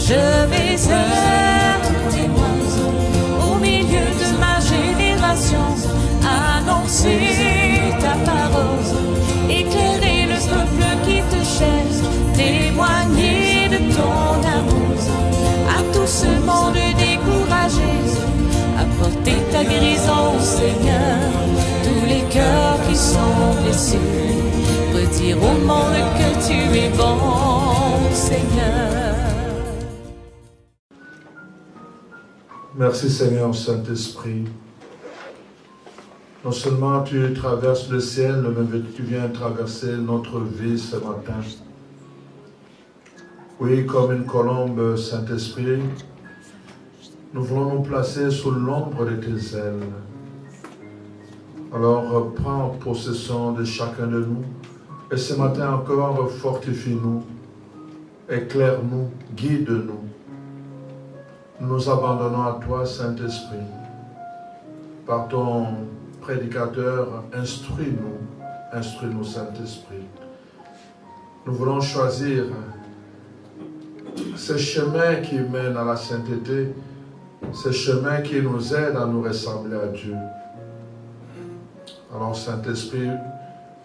Je vais être témoin au milieu de ma génération, annoncer ta parole, éclairer le peuple qui te cherche, témoigner de ton amour à tout ce monde découragé, apporter ta guérison, Seigneur, tous les cœurs qui sont blessés, redire au monde que tu es bon, Seigneur. Merci Seigneur Saint-Esprit. Non seulement tu traverses le ciel, mais tu viens traverser notre vie ce matin. Oui, comme une colombe, Saint-Esprit, nous voulons nous placer sous l'ombre de tes ailes. Alors, prends possession de chacun de nous. Et ce matin encore, fortifie-nous, éclaire-nous, guide-nous. Nous nous abandonnons à toi, Saint-Esprit. Par ton prédicateur, instruis-nous, Saint-Esprit. Nous voulons choisir ce chemin qui mène à la sainteté, ce chemin qui nous aide à nous ressembler à Dieu. Alors, Saint-Esprit,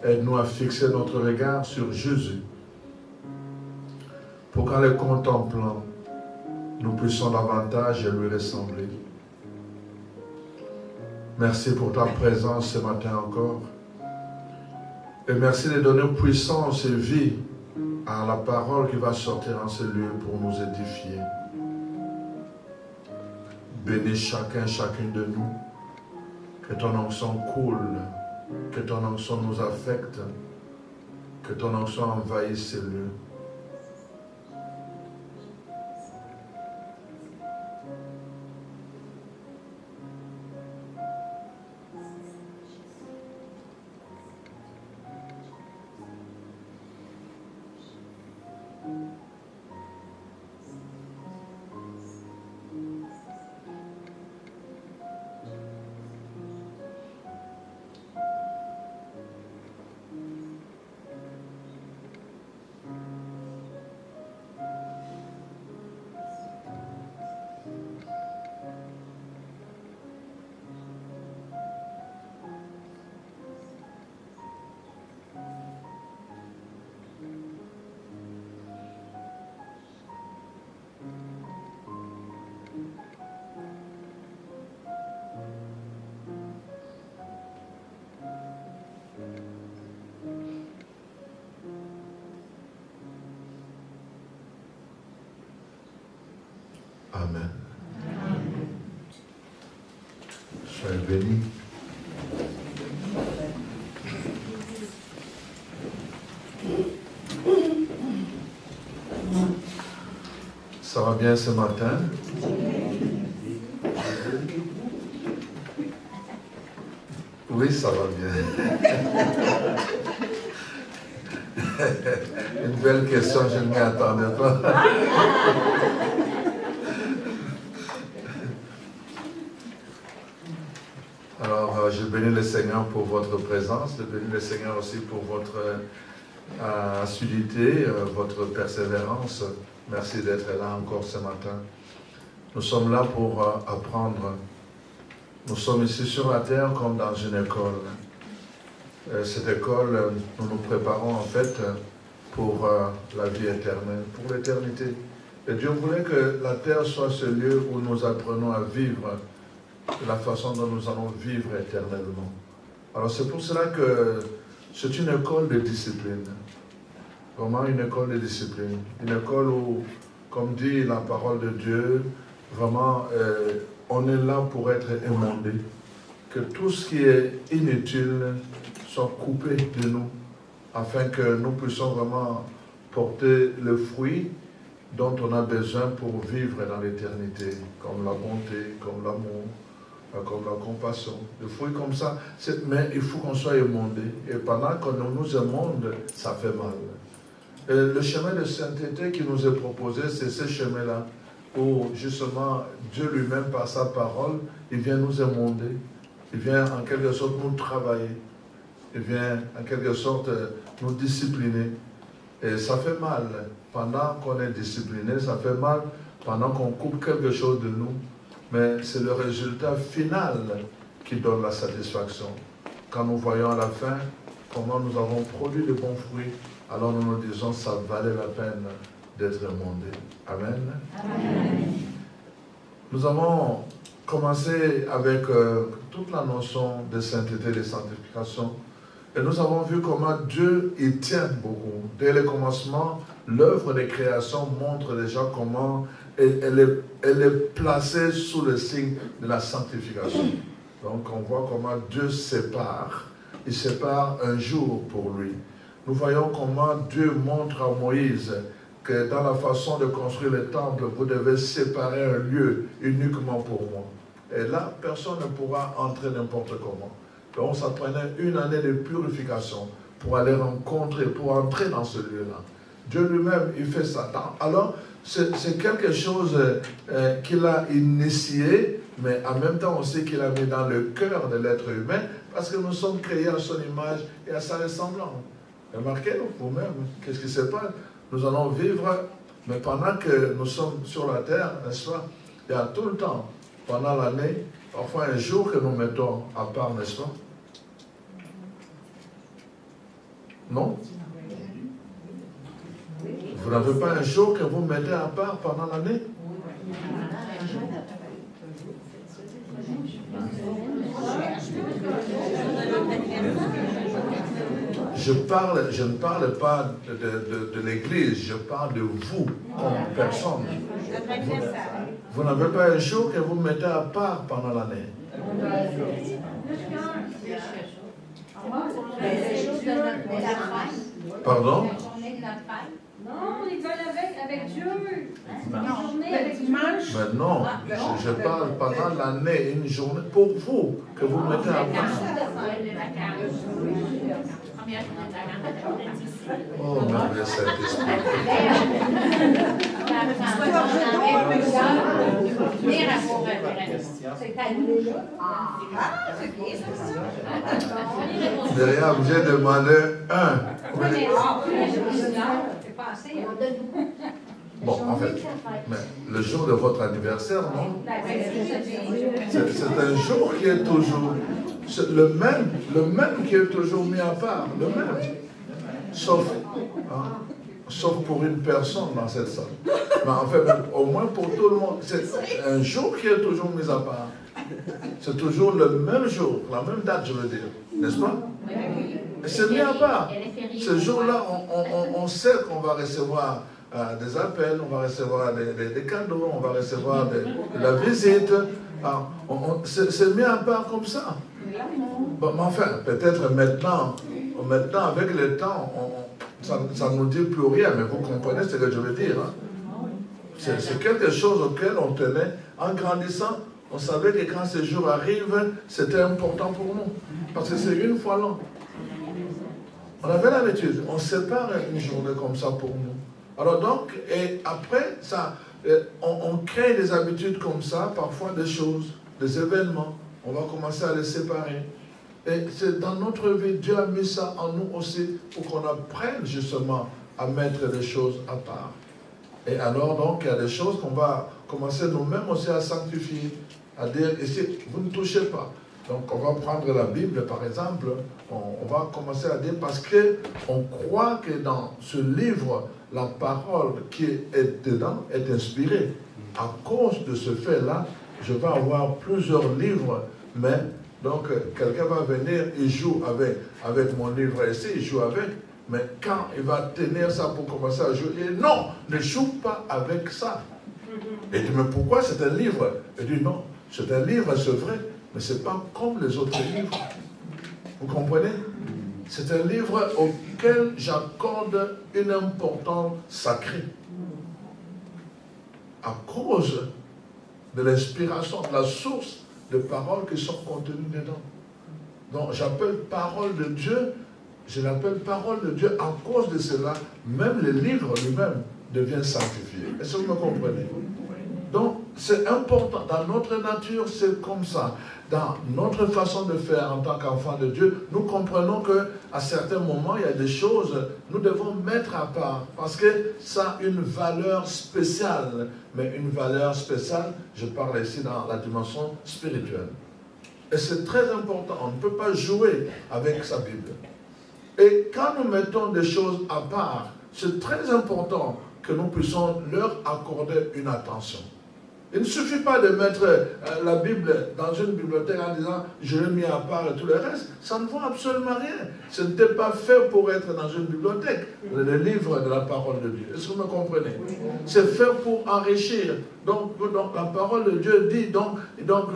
aide-nous à fixer notre regard sur Jésus, pour qu'en le contemplant, nous puissions davantage lui ressembler. Merci pour ta présence ce matin encore. Et merci de donner puissance et vie à la parole qui va sortir en ce lieu pour nous édifier. Bénis chacune de nous. Que ton onction coule, que ton onction nous affecte, que ton onction envahisse ce lieu. Amen. Soyez bénis. Ça va bien ce matin? Oui, ça va bien. Une belle question, je ne m'y attendais pas. Alors, je bénis le Seigneur pour votre présence, je bénis le Seigneur aussi pour votre assiduité, votre persévérance. Merci d'être là encore ce matin. Nous sommes là pour apprendre. Nous sommes ici sur la terre comme dans une école. Cette école, nous nous préparons en fait pour la vie éternelle, pour l'éternité. Et Dieu voulait que la terre soit ce lieu où nous apprenons à vivre de la façon dont nous allons vivre éternellement. Alors c'est pour cela que c'est une école de discipline. Vraiment une école de discipline. Une école où, comme dit la parole de Dieu, vraiment on est là pour être émondé. Que tout ce qui est inutile soit coupé de nous, afin que nous puissions vraiment porter le fruit dont on a besoin pour vivre dans l'éternité, comme la bonté, comme l'amour, comme la compassion, des fruits comme ça. Mais il faut qu'on soit émondé. Et pendant qu'on nous émonde, ça fait mal. Et le chemin de sainteté qui nous est proposé, c'est ce chemin-là, où justement Dieu lui-même, par sa parole, il vient nous émonder. Il vient en quelque sorte nous travailler. Il vient en quelque sorte nous discipliner. Et ça fait mal. Pendant qu'on est discipliné, ça fait mal pendant qu'on coupe quelque chose de nous, mais c'est le résultat final qui donne la satisfaction. Quand nous voyons à la fin comment nous avons produit de bons fruits, alors nous nous disons ça valait la peine d'être émondé. Amen. Amen. Nous avons commencé avec toute la notion de sainteté, de sanctification, et nous avons vu comment Dieu y tient beaucoup. Dès le commencement, l'œuvre de création montre déjà comment elle est placée sous le signe de la sanctification. Donc on voit comment Dieu sépare. Il sépare un jour pour lui. Nous voyons comment Dieu montre à Moïse que dans la façon de construire le temple, vous devez séparer un lieu uniquement pour moi. Et là, personne ne pourra entrer n'importe comment. Donc ça prenait une année de purification pour aller rencontrer, pour entrer dans ce lieu-là. Dieu lui-même, il fait ça. Alors, c'est quelque chose qu'il a initié, mais en même temps aussi qu'il a mis dans le cœur de l'être humain, parce que nous sommes créés à son image et à sa ressemblance. Remarquez vous-même, qu'est-ce qui se passe? Nous allons vivre, mais pendant que nous sommes sur la terre, n'est-ce pas? Il y a tout le temps, pendant l'année, parfois un jour que nous mettons à part, n'est-ce pas? Non? Vous n'avez pas un jour que vous mettez à part pendant l'année? Je ne parle pas de l'Église, je parle de vous comme personne. Vous n'avez pas un jour que vous mettez à part pendant l'année. Pardon? Non, on est avec Dieu. Mais non, je parle pendant l'année, une journée, pour vous, que vous mettez à part. Oh, merveilleux Saint-Esprit. Derrière, j'ai demandé un. Bon, en fait, mais le jour de votre anniversaire, non? C'est un jour qui est toujours le même qui est toujours mis à part, le même. Sauf pour une personne dans cette salle. Mais en fait, au moins pour tout le monde, c'est un jour qui est toujours mis à part. C'est toujours le même jour, la même date, je veux dire, n'est-ce pas? C'est mis à part. Ce jour-là, on sait qu'on va recevoir des appels, on va recevoir des cadeaux, on va recevoir de la visite. C'est mis à part comme ça. Bon, mais enfin, peut-être maintenant, avec le temps, ça ne nous dit plus rien, mais vous comprenez ce que je veux dire. Hein? C'est quelque chose auquel on tenait. En grandissant, on savait que quand ce jour arrive, c'était important pour nous. Parce que c'est une fois l'an. On avait l'habitude, on sépare une journée comme ça pour nous. Alors donc, et après, ça, on crée des habitudes comme ça, parfois des choses, des événements. On va commencer à les séparer. Et c'est dans notre vie, Dieu a mis ça en nous aussi pour qu'on apprenne justement à mettre les choses à part. Et alors donc, il y a des choses qu'on va commencer nous-mêmes aussi à sanctifier, à dire, ici, vous ne touchez pas. Donc on va prendre la Bible par exemple, on va commencer à dire, parce qu'on croit que dans ce livre, la parole qui est dedans est inspirée. À cause de ce fait-là, je vais avoir plusieurs livres, mais donc quelqu'un va venir, il joue avec mon livre ici, il joue avec, mais quand il va tenir ça pour commencer à jouer, il dit non, ne joue pas avec ça. Et il dit, mais pourquoi c'est un livre? Il dit non, c'est un livre, c'est vrai, mais ce n'est pas comme les autres livres. Vous comprenez? C'est un livre auquel j'accorde une importance sacrée. À cause de l'inspiration, de la source de paroles qui sont contenues dedans. Donc j'appelle parole de Dieu, je l'appelle parole de Dieu à cause de cela. Même le livre lui-même devient sanctifié. Est-ce que vous me comprenez? Donc, c'est important. Dans notre nature, c'est comme ça. Dans notre façon de faire en tant qu'enfant de Dieu, nous comprenons qu'à certains moments, il y a des choses que nous devons mettre à part parce que ça a une valeur spéciale. Mais une valeur spéciale, je parle ici dans la dimension spirituelle. Et c'est très important. On ne peut pas jouer avec sa Bible. Et quand nous mettons des choses à part, c'est très important que nous puissions leur accorder une attention. Il ne suffit pas de mettre la Bible dans une bibliothèque en disant « je l'ai mis à part et tout le reste ». Ça ne vaut absolument rien. Ce n'était pas fait pour être dans une bibliothèque, le livre de la parole de Dieu. Est-ce que vous me comprenez? C'est fait pour enrichir. Donc la parole de Dieu dit donc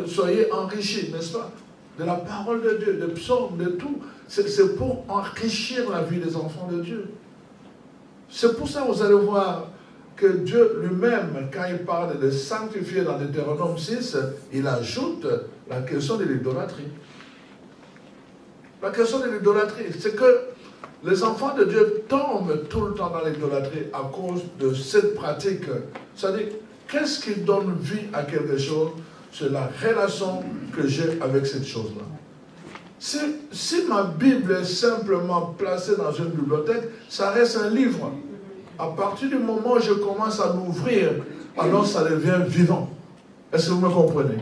soyez enrichis, n'est-ce pas? De la parole de Dieu, des psaumes, de tout. C'est pour enrichir la vie des enfants de Dieu. C'est pour ça que vous allez voir que Dieu lui-même, quand il parle de sanctifier dans Deutéronome 6, il ajoute la question de l'idolâtrie. La question de l'idolâtrie, c'est que les enfants de Dieu tombent tout le temps dans l'idolâtrie à cause de cette pratique. C'est-à-dire, qu'est-ce qui donne vie à quelque chose? C'est la relation que j'ai avec cette chose-là. Si ma Bible est simplement placée dans une bibliothèque, ça reste un livre. À partir du moment où je commence à l'ouvrir, alors ça devient vivant. Est-ce que vous me comprenez?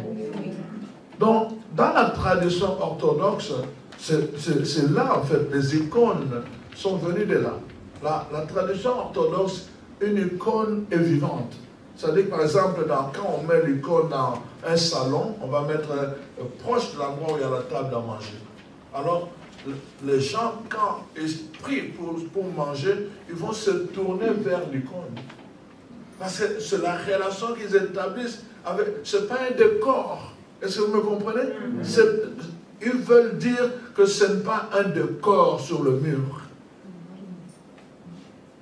Donc, dans la tradition orthodoxe, c'est là, en fait, les icônes sont venues de là. La tradition orthodoxe, une icône est vivante. C'est-à-dire, par exemple, quand on met l'icône dans un salon, on va mettre proche de l'endroit où il y a la table à manger. Alors, les gens, quand ils prient pour manger, ils vont se tourner vers l'icône. Parce que c'est la relation qu'ils établissent avec... Ce n'est pas un décor. Est-ce que vous me comprenez? Ils veulent dire que ce n'est pas un décor sur le mur.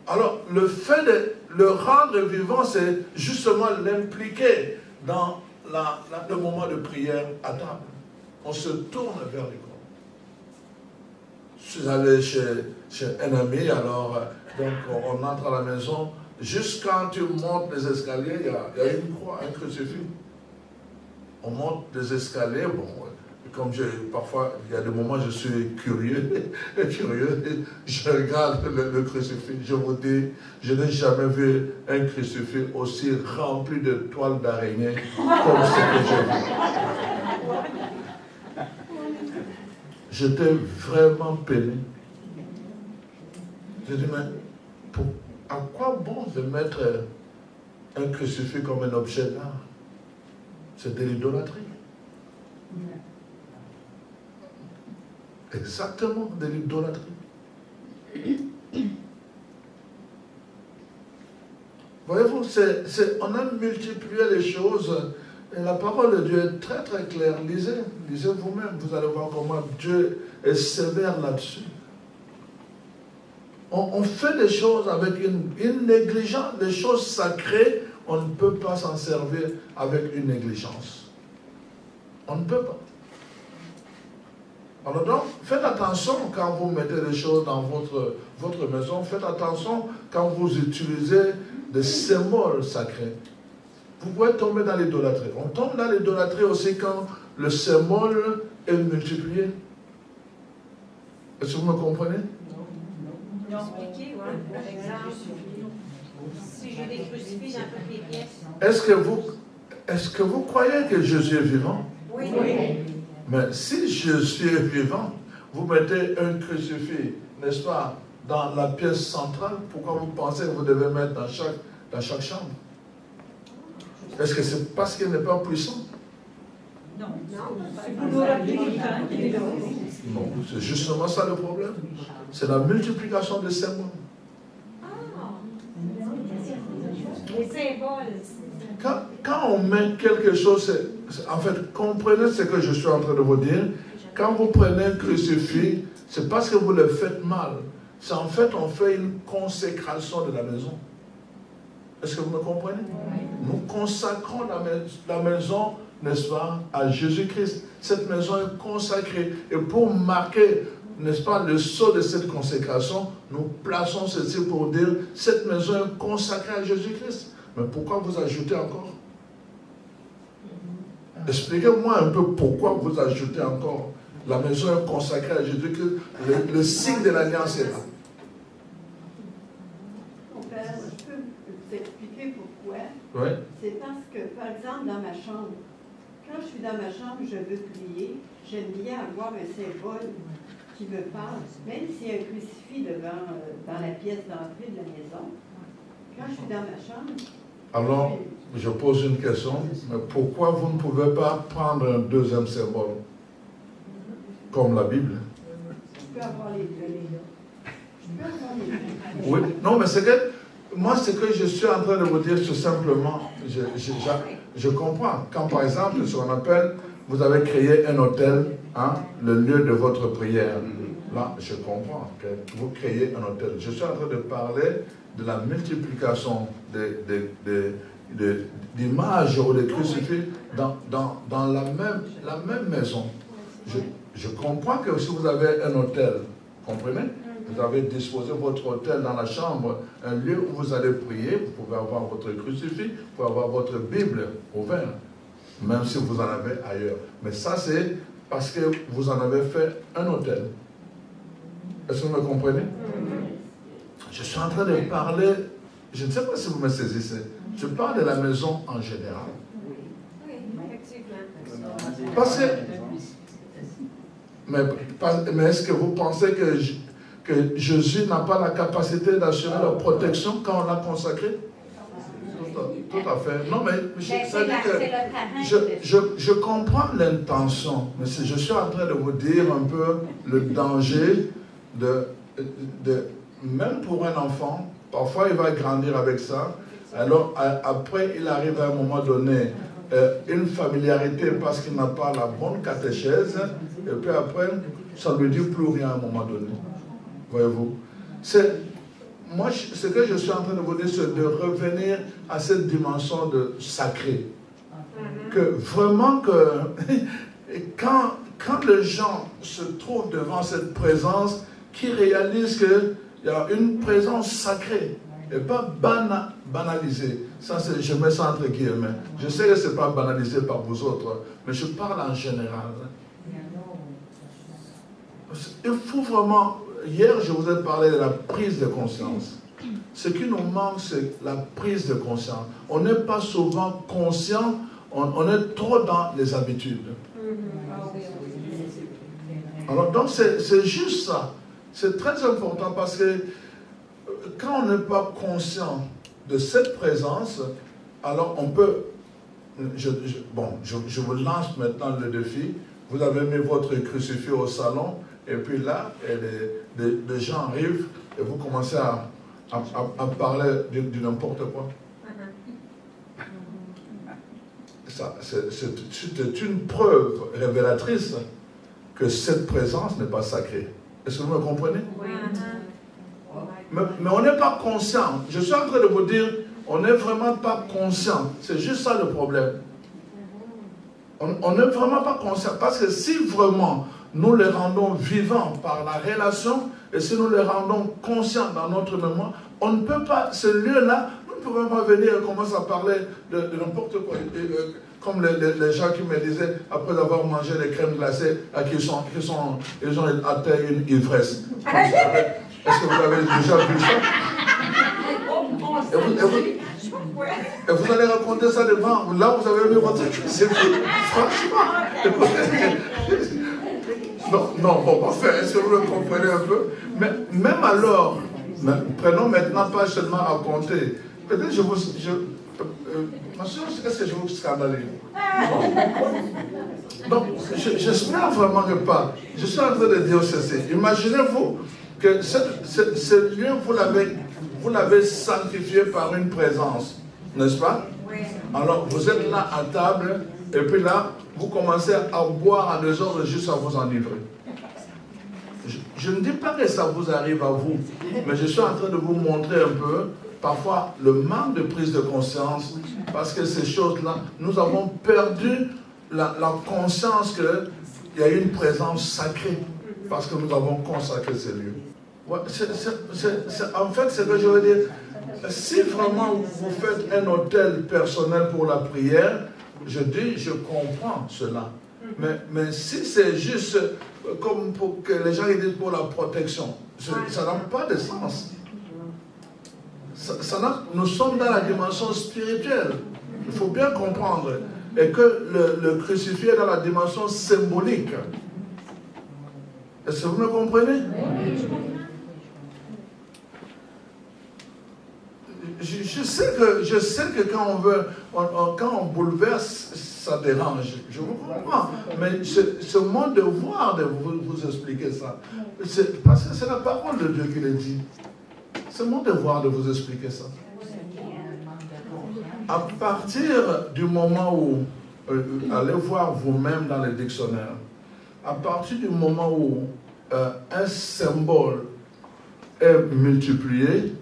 Alors, le fait de le rendre vivant, c'est justement l'impliquer dans le moment de prière à table. On se tourne vers l'icône. Je suis allé chez un ami, alors donc on entre à la maison. Juste quand tu montes les escaliers, il y a une croix, un crucifix. On monte les escaliers, bon, comme parfois, il y a des moments où je suis curieux, je regarde le crucifix. Je vous dis, je n'ai jamais vu un crucifix aussi rempli de toiles d'araignée comme ce que j'ai vu. J'étais vraiment peiné. J'ai dit, mais à quoi bon de mettre un crucifix comme un objet d'art? C'est de l'idolâtrie. Exactement, de l'idolâtrie. Voyez-vous, on a multiplié les choses. Et la parole de Dieu est très très claire. Lisez vous-même, vous allez voir comment Dieu est sévère là-dessus. On fait des choses avec une négligence, des choses sacrées, on ne peut pas s'en servir avec une négligence. On ne peut pas. Alors donc, faites attention quand vous mettez des choses dans votre maison, faites attention quand vous utilisez des symboles sacrés. Vous pouvez tomber dans l'idolâtrie. On tombe dans l'idolâtrie aussi quand le symbole est multiplié. Est-ce que vous me comprenez? Non. Expliquez, ouais. Par exemple, si j'ai des crucifix dans toutes les pièces. Est-ce que vous croyez que Jésus est vivant? Oui. Mais si Jésus est vivant, vous mettez un crucifix, n'est-ce pas, dans la pièce centrale, pourquoi vous pensez que vous devez mettre dans chaque chambre? Est-ce que c'est parce qu'il n'est pas puissant? Non. Non, c'est justement ça le problème. C'est la multiplication des symboles. Les symboles. Quand on met quelque chose, en fait, comprenez ce que je suis en train de vous dire. Quand vous prenez un crucifix, c'est parce que vous le faites mal. C'est en fait, on fait une consécration de la maison. Est-ce que vous me comprenez? Nous consacrons la maison, n'est-ce pas, à Jésus-Christ. Cette maison est consacrée. Et pour marquer, n'est-ce pas, le sceau de cette consécration, nous plaçons ceci pour dire, cette maison est consacrée à Jésus-Christ. Mais pourquoi vous ajoutez encore? Expliquez-moi un peu pourquoi vous ajoutez encore la maison est consacrée à Jésus, que le signe de l'alliance est là. Mon père, je peux vous expliquer pourquoi. Oui. C'est parce que, par exemple, dans ma chambre, quand je suis dans ma chambre, je veux prier, j'aime bien avoir un symbole qui me parle, même s'il y a un crucifix dans la pièce d'entrée de la maison. Quand je suis dans ma chambre... Alors, je pose une question, mais pourquoi vous ne pouvez pas prendre un deuxième symbole, comme la Bible? Je peux avoir les deux. Je peux avoir les deux. Oui, non, mais c'est que, moi, ce que je suis en train de vous dire, tout simplement, je comprends. Quand, par exemple, ce qu'on appelle, vous avez créé un hôtel, hein, le lieu de votre prière. Là, je comprends que vous créez un hôtel. Je suis en train de parler de la multiplication d'images ou de crucifix dans la même maison. Je comprends que si vous avez un hôtel, comprenez? Vous avez disposé votre hôtel dans la chambre, un lieu où vous allez prier, vous pouvez avoir votre crucifix, vous pouvez avoir votre Bible ouverte, même si vous en avez ailleurs. Mais ça, c'est parce que vous en avez fait un hôtel. Est-ce que vous me comprenez? Je suis en train de parler, je ne sais pas si vous me saisissez, je parle de la maison en général. Oui, effectivement. Parce que, mais est-ce que vous pensez que Jésus n'a pas la capacité d'assurer la protection quand on l'a consacré? Tout à fait. Non, mais ça dit que je comprends l'intention, mais je suis en train de vous dire un peu le danger même pour un enfant, parfois il va grandir avec ça, alors après il arrive à un moment donné une familiarité parce qu'il n'a pas la bonne catéchèse, et puis après ça ne lui dit plus rien à un moment donné. Voyez-vous? Moi, ce que je suis en train de vous dire, c'est de revenir à cette dimension de sacré. Que vraiment quand les gens se trouvent devant cette présence, qui réalisent qu'il y a une présence sacrée et pas banalisée. Ça, je mets ça entre guillemets. Je sais que ce n'est pas banalisé par vous autres, mais je parle en général. Il faut vraiment... Hier, je vous ai parlé de la prise de conscience. Ce qui nous manque, c'est la prise de conscience. On n'est pas souvent conscient, on est trop dans les habitudes. Alors, donc, c'est juste ça. C'est très important parce que quand on n'est pas conscient de cette présence, alors on peut... je vous lance maintenant le défi. Vous avez mis votre crucifix au salon, et puis là, les gens arrivent et vous commencez à parler de n'importe quoi. C'est une preuve révélatrice que cette présence n'est pas sacrée. Est-ce que vous me comprenez? Oui. Mais on n'est pas conscient. Je suis en train de vous dire, on n'est vraiment pas conscient. C'est juste ça le problème. On n'est vraiment pas conscient. Parce que si vraiment nous les rendons vivants par la relation, et si nous les rendons conscients dans notre mémoire, on ne peut pas, ce lieu-là, nous ne pouvons pas venir et commencer à parler de n'importe quoi. Comme les gens qui me disaient, après avoir mangé des crèmes glacées, qu'ils ont atteint une ivresse. Est-ce que vous avez déjà vu ça? Et vous allez raconter ça devant. Là, vous avez mis votre crucifix. Franchement. Non, bon, parfait. Est-ce que vous le comprenez un peu? Mais même alors, prenons maintenant pas seulement raconter. Peut-être est-ce que je vous scandalise? Donc, j'espère vraiment que pas. Je suis en train de dire ceci. Imaginez-vous que ce lieu, vous l'avez sanctifié par une présence, n'est-ce pas? Oui. Alors, vous êtes là à table, et puis là, vous commencez à boire en désordre juste à vous enivrer. Je ne dis pas que ça vous arrive à vous, mais je suis en train de vous montrer un peu, parfois, le manque de prise de conscience, parce que ces choses-là, nous avons perdu la conscience qu'il y a une présence sacrée, parce que nous avons consacré ces lieux. Ouais, en fait, c'est ce que je veux dire. Si vraiment vous faites un hôtel personnel pour la prière, je dis, je comprends cela. Mais si c'est juste comme pour que les gens disent pour la protection, ça n'a pas de sens. Nous sommes dans la dimension spirituelle. Il faut bien comprendre. Et que le crucifié est dans la dimension symbolique. Est-ce que vous me comprenez? Je sais que quand on bouleverse, ça dérange. Je vous comprends. Mais c'est mon devoir de vous expliquer ça. Parce que c'est la parole de Dieu qui le dit. C'est mon devoir de vous expliquer ça. À partir du moment où, allez voir vous-même dans le dictionnaire, à partir du moment où un symbole est multiplié,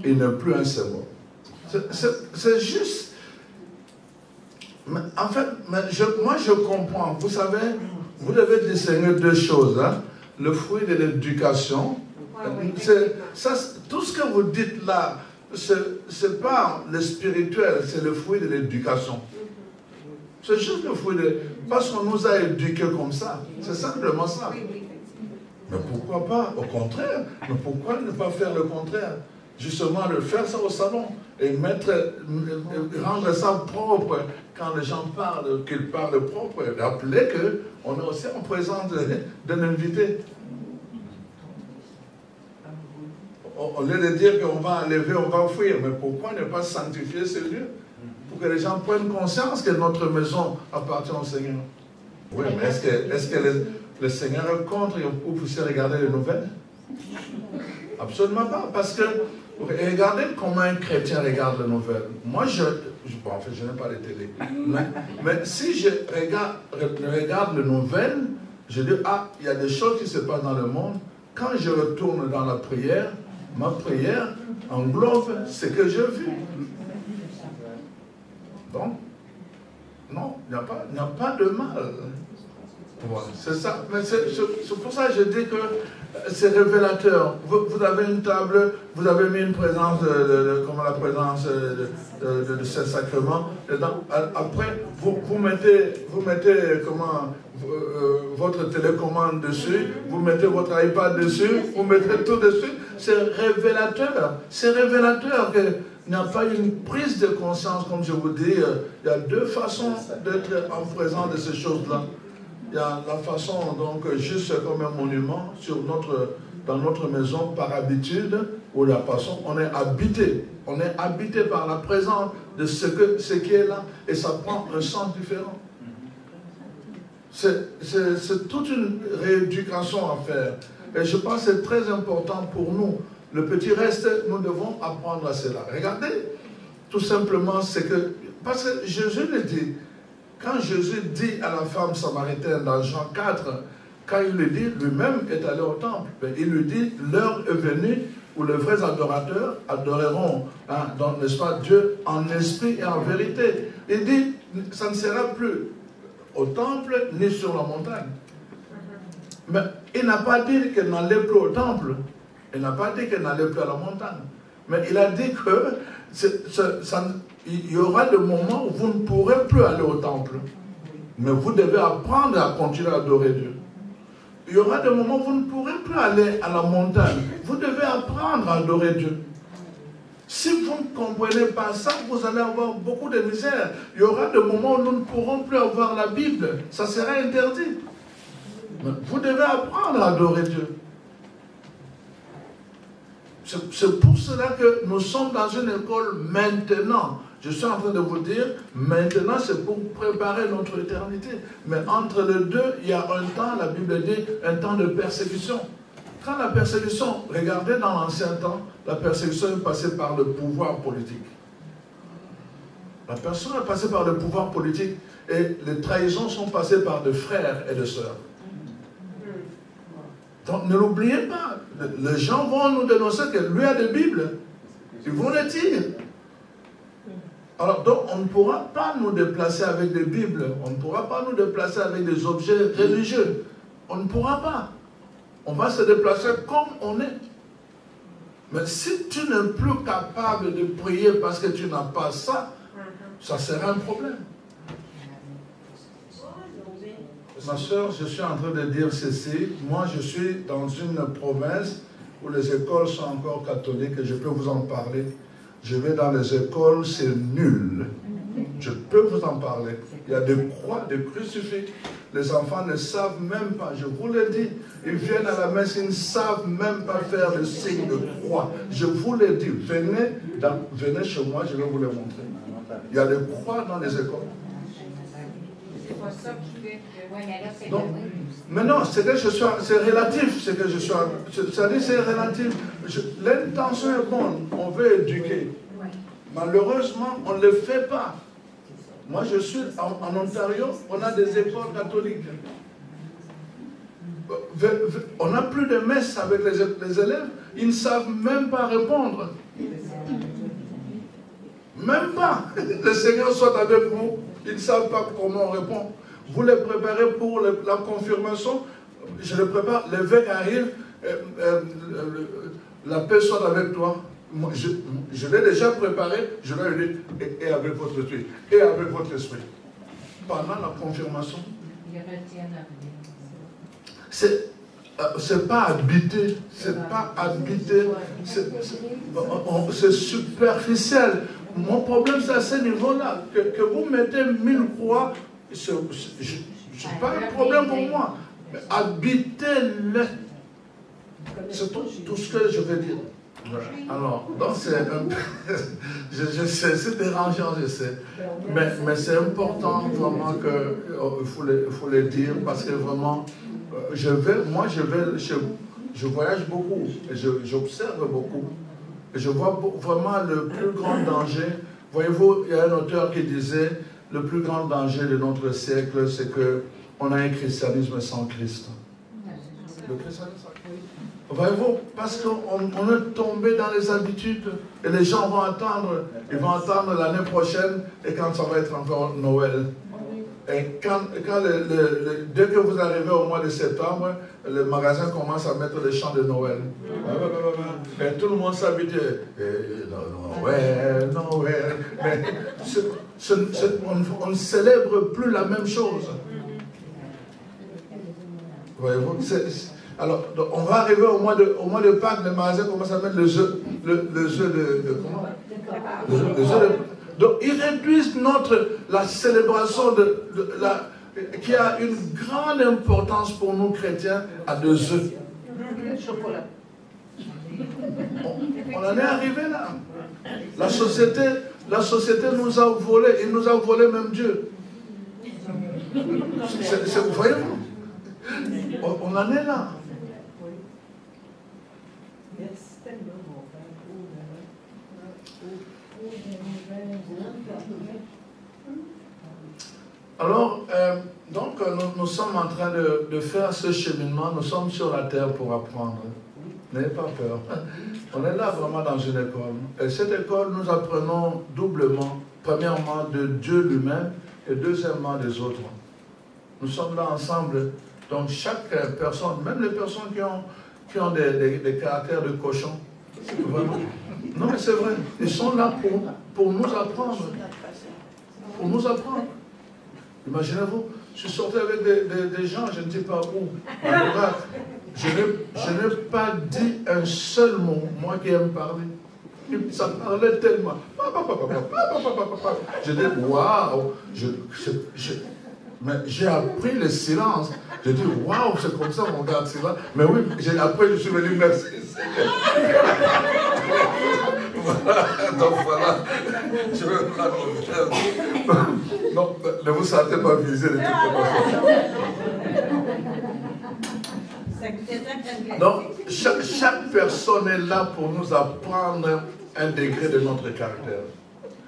il n'est plus un symbole. C'est juste. Mais en fait, moi je comprends. Vous savez, vous devez discerner deux choses. Hein? Le fruit de l'éducation. Tout ce que vous dites là, ce n'est pas le spirituel, c'est le fruit de l'éducation. C'est juste le fruit de... Parce qu'on nous a éduqués comme ça. C'est simplement ça. Mais pourquoi pas? Au contraire. Mais pourquoi ne pas faire le contraire? Justement, de faire ça au salon et rendre ça propre quand les gens parlent, qu'ils parlent propre. Et rappeler qu'on est aussi en présence d'un invité. Au lieu de dire qu'on va enlever, on va fuir, mais pourquoi ne pas sanctifier ce lieu? Pour que les gens prennent conscience que notre maison appartient au Seigneur. Oui, mais est-ce que le Seigneur est contre et vous puissiez regarder les nouvelles? Absolument pas, parce que regardez comment un chrétien regarde les nouvelles. Moi, en fait, je n'ai pas de télé. Mais si je regarde les nouvelles, je dis, il y a des choses qui se passent dans le monde. Quand je retourne dans la prière, ma prière englobe ce que j'ai vu. Donc, non, il n'y a pas de mal. Voilà, c'est ça. Mais c'est pour ça que je dis que c'est révélateur. Vous avez une table, vous avez mis une présence, comme la présence de ce sacrement. Après, vous mettez votre télécommande dessus, vous mettez votre iPad dessus, vous mettez tout dessus. C'est révélateur. C'est révélateur qu'il n'y a pas une prise de conscience, comme je vous dis. Il y a deux façons d'être en présence de ces choses-là. Il y a la façon, donc, juste comme un monument dans notre maison par habitude, ou la façon, on est habité. On est habité par la présence de ce qui est là, et ça prend un sens différent. C'est toute une rééducation à faire. Et je pense que c'est très important pour nous. Le petit reste, nous devons apprendre à cela. Regardez, tout simplement, c'est que, parce que Jésus le dit, quand Jésus dit à la femme samaritaine dans Jean 4, quand il le dit, lui-même est allé au temple. Il lui dit, l'heure est venue où les vrais adorateurs adoreront, donc, n'est-ce pas, Dieu en esprit et en vérité. Il dit, ça ne sera plus au temple ni sur la montagne. Mais il n'a pas dit qu'elle n'allait plus au temple. Il n'a pas dit qu'elle n'allait plus à la montagne. Mais il a dit que il y aura des moments où vous ne pourrez plus aller au temple. Mais vous devez apprendre à continuer à adorer Dieu. Il y aura des moments où vous ne pourrez plus aller à la montagne. Vous devez apprendre à adorer Dieu. Si vous ne comprenez pas ça, vous allez avoir beaucoup de misère. Il y aura des moments où nous ne pourrons plus avoir la Bible. Ça sera interdit. Mais vous devez apprendre à adorer Dieu. C'est pour cela que nous sommes dans une école maintenant. Je suis en train de vous dire, maintenant c'est pour préparer notre éternité. Mais entre les deux, il y a un temps, la Bible dit, un temps de persécution. Quand la persécution, regardez dans l'ancien temps, la persécution est passée par le pouvoir politique. La persécution est passée par le pouvoir politique et les trahisons sont passées par des frères et des sœurs. Donc ne l'oubliez pas, les gens vont nous dénoncer que lui a des Bibles. Ils vont les dire. Alors donc on ne pourra pas nous déplacer avec des Bibles, on ne pourra pas nous déplacer avec des objets religieux. On ne pourra pas. On va se déplacer comme on est. Mais si tu n'es plus capable de prier parce que tu n'as pas ça, ça sera un problème. Ma soeur, je suis en train de dire ceci. Moi, je suis dans une province où les écoles sont encore catholiques et je peux vous en parler. Je vais dans les écoles, c'est nul. Je peux vous en parler. Il y a des croix, des crucifix. Les enfants ne savent même pas, je vous le dis. Ils viennent à la messe, ils ne savent même pas faire le signe de croix. Je vous le dis. Venez chez moi, je vais vous le montrer. Il y a des croix dans les écoles. C'est pas ça qui fait que... Donc, mais non, c'est relatif, c'est que je suis... C'est-à-dire c'est relatif. L'intention est bonne, on veut éduquer. Malheureusement, on ne le fait pas. Moi, je suis en Ontario, on a des écoles catholiques. On n'a plus de messe avec les élèves, ils ne savent même pas répondre. Même pas. Le Seigneur soit avec vous, ils ne savent pas comment on répond. Vous les préparez pour la confirmation, je les prépare, l'évêque arrive, la paix soit avec toi. Moi, je l'ai déjà préparé, je vais lui dire, et avec votre esprit, et avec votre esprit. Pendant la confirmation, c'est pas habité, c'est pas habité, c'est superficiel. Mon problème, c'est à ce niveau-là, que vous mettez 1000 croix, ce n'est pas un problème pour moi, mais habitez-le. C'est tout ce que je veux dire. Alors, donc c'est un peu, je sais, c'est dérangeant, je sais, mais c'est important vraiment qu'il faut le dire, parce que vraiment, je voyage beaucoup, et j'observe beaucoup, et je vois vraiment le plus grand danger. Voyez-vous, il y a un auteur qui disait, le plus grand danger de notre siècle, c'est qu'on a un christianisme sans Christ. Le christianisme sans Christ. Voyez-vous, parce qu'on est tombé dans les habitudes et les gens vont attendre, ils vont attendre l'année prochaine et quand ça va être encore Noël. Et dès que vous arrivez au mois de septembre, le magasin commence à mettre les chants de Noël. Et tout le monde s'habitue. Noël, Noël. Mais on ne célèbre plus la même chose. Voyez-vous, alors, on va arriver au mois de Pâques, le magasin commence à mettre le jeu de comment? Donc, ils réduisent la célébration qui a une grande importance pour nous chrétiens à 2 œufs. On en est arrivé là. La société nous a volé, il nous a volé même Dieu. Vous voyez, on en est là. Alors, donc, nous sommes en train de faire ce cheminement. Nous sommes sur la terre pour apprendre. N'ayez pas peur. On est là vraiment dans une école. Et cette école, nous apprenons doublement. Premièrement, de Dieu lui-même et deuxièmement, des autres. Nous sommes là ensemble. Donc, chaque personne, même les personnes qui ont des caractères de cochon, vraiment. Non, mais c'est vrai. Ils sont là pour nous apprendre. Pour nous apprendre. Imaginez-vous, je suis sorti avec des gens, je ne sais pas où. Je n'ai pas dit un seul mot, moi qui aime parler. Ça parlait tellement. Je dis, waouh! Mais j'ai appris le silence. J'ai dit, waouh, c'est comme ça mon garde silence. Mais oui, après je suis venu, merci Seigneur. Voilà, donc voilà. Je vais prendre mon frère. Non, ne vous sentez pas visé de toute façon. Donc, chaque personne est là pour nous apprendre un degré de notre caractère.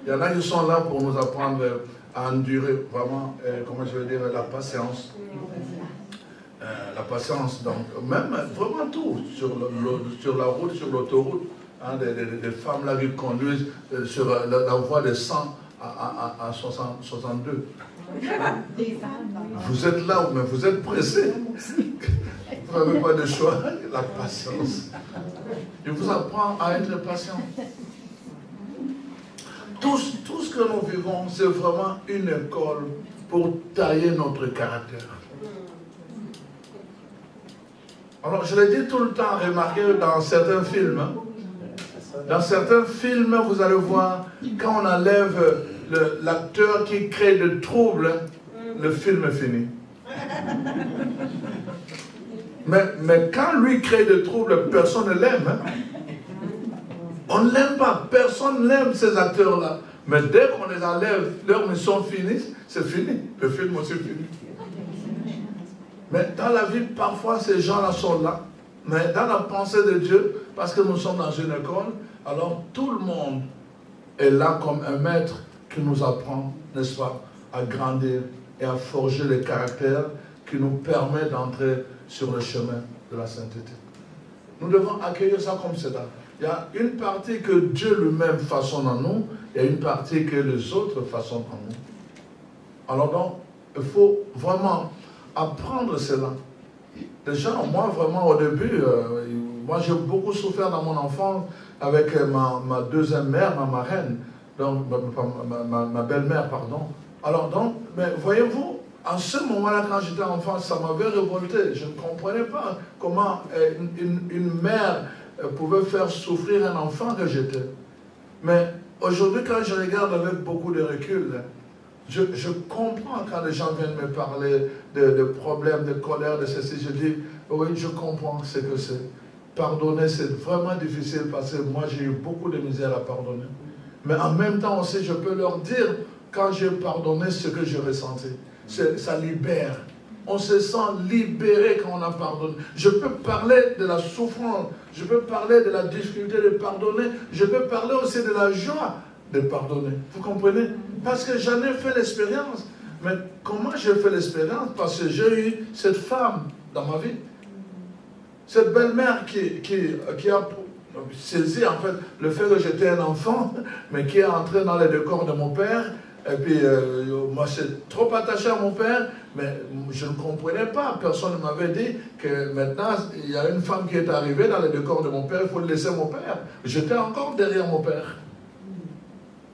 Il y en a qui sont là pour nous apprendre à endurer vraiment, comment je veux dire, la patience. La patience, donc, même vraiment tout, sur la route, sur l'autoroute, hein, des femmes là qui conduisent sur la voie de 100 à 62. Vous êtes là, mais vous êtes pressés. Vous n'avez pas de choix, la patience. Je vous apprends à être patient. tout ce que nous vivons, c'est vraiment une école pour tailler notre caractère. Alors, je l'ai dit tout le temps, remarquez dans certains films. Hein, dans certains films, vous allez voir, quand on enlève l'acteur qui crée de troubles, le film est fini. Mais quand lui crée de troubles, personne ne l'aime. Hein. On ne l'aime pas. Personne n'aime ces acteurs-là. Mais dès qu'on les enlève, leur mission finie, c'est fini. Le film aussi finit. Mais dans la vie, parfois, ces gens-là sont là. Mais dans la pensée de Dieu, parce que nous sommes dans une école, alors tout le monde est là comme un maître qui nous apprend, n'est-ce pas, à grandir et à forger les caractères qui nous permettent d'entrer sur le chemin de la sainteté. Nous devons accueillir ça comme cela. Il y a une partie que Dieu lui-même façonne en nous, il y a une partie que les autres façonnent en nous. Alors donc, il faut vraiment apprendre cela. Déjà, moi, vraiment, au début, moi, j'ai beaucoup souffert dans mon enfance avec ma deuxième mère, ma marraine, donc ma belle-mère, pardon. Alors donc, mais voyez-vous, en ce moment-là, quand j'étais enfant, ça m'avait révolté. Je ne comprenais pas comment une mère pouvait faire souffrir un enfant que j'étais. Mais aujourd'hui, quand je regarde avec beaucoup de recul, je comprends quand les gens viennent me parler de problèmes, de colère, de ceci. Je dis, oui, je comprends ce que c'est. Pardonner, c'est vraiment difficile parce que moi, j'ai eu beaucoup de misère à pardonner. Mais en même temps aussi, je peux leur dire, quand j'ai pardonné, ce que j'ai ressenti. Ça libère. On se sent libéré quand on a pardonné. Je peux parler de la souffrance, je peux parler de la difficulté de pardonner, je peux parler aussi de la joie de pardonner. Vous comprenez? Parce que j'en ai fait l'expérience. Mais comment j'ai fait l'expérience? Parce que j'ai eu cette femme dans ma vie. Cette belle-mère qui a saisi en fait le fait que j'étais un enfant, mais qui est entré dans les décors de mon père. Et puis, moi, je suis trop attaché à mon père, mais je ne comprenais pas. Personne ne m'avait dit que maintenant, il y a une femme qui est arrivée dans les décors de mon père, il faut laisser mon père. J'étais encore derrière mon père.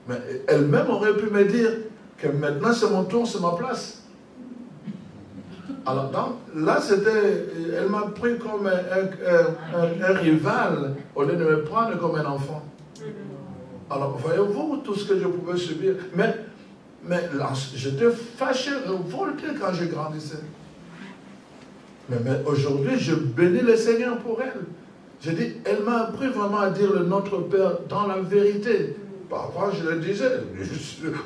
Mais elle-même aurait pu me dire que maintenant, c'est mon tour, c'est ma place. Alors, donc, là, elle m'a pris comme un rival, au lieu de me prendre comme un enfant. Alors, voyez-vous tout ce que je pouvais subir. Mais j'étais fâché, révolté quand je grandissais. Mais aujourd'hui, je bénis le Seigneur pour elle. Je dis, elle m'a appris vraiment à dire le Notre Père dans la vérité. Parfois, je le disais,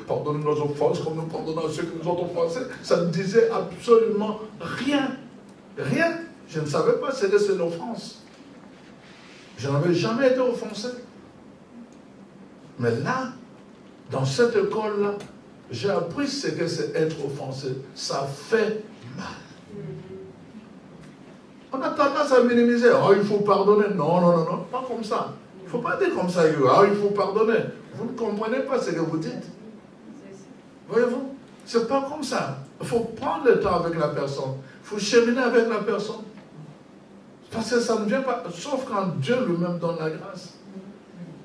pardonnez nos offenses comme nous pardonnons à ceux qui nous ont offensés. Ça ne disait absolument rien. Rien. Je ne savais pas ce que c'est l'offense. Je n'avais jamais été offensé. Mais là, dans cette école-là, j'ai appris ce que c'est être offensé. Ça fait mal. On a tendance à minimiser. Oh, il faut pardonner. Non, non, non, non, pas comme ça. Il ne faut pas dire comme ça. Oh, il faut pardonner. Vous ne comprenez pas ce que vous dites. Voyez-vous? Ce n'est pas comme ça. Il faut prendre le temps avec la personne. Il faut cheminer avec la personne. Parce que ça ne vient pas, sauf quand Dieu lui-même donne la grâce.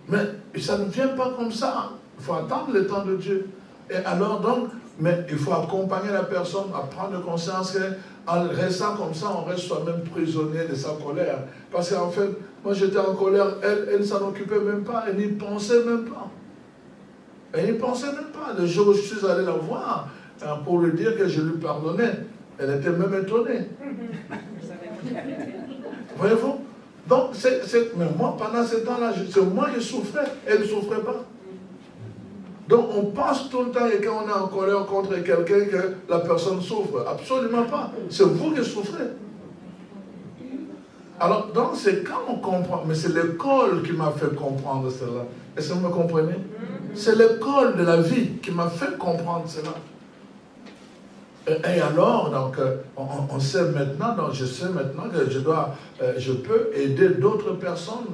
Mais ça ne vient pas comme ça. Il faut attendre le temps de Dieu. Et alors donc, mais il faut accompagner la personne à prendre conscience qu'en restant comme ça, on reste soi-même prisonnier de sa colère. Parce qu'en fait, moi j'étais en colère, elle ne s'en occupait même pas, elle n'y pensait même pas. Elle n'y pensait même pas. Le jour où je suis allé la voir pour lui dire que je lui pardonnais, elle était même étonnée. Voyez-vous? Donc, mais moi, pendant ce temps-là, moi, je souffrais, elle ne souffrait pas. Donc, on pense tout le temps, et quand on est en colère contre quelqu'un, que la personne souffre. Absolument pas. C'est vous qui souffrez. Alors, donc, c'est quand on comprend, mais c'est l'école qui m'a fait comprendre cela. Est-ce que vous me comprenez? C'est l'école de la vie qui m'a fait comprendre cela. Et alors, donc, on sait maintenant, donc je sais maintenant que je peux aider d'autres personnes.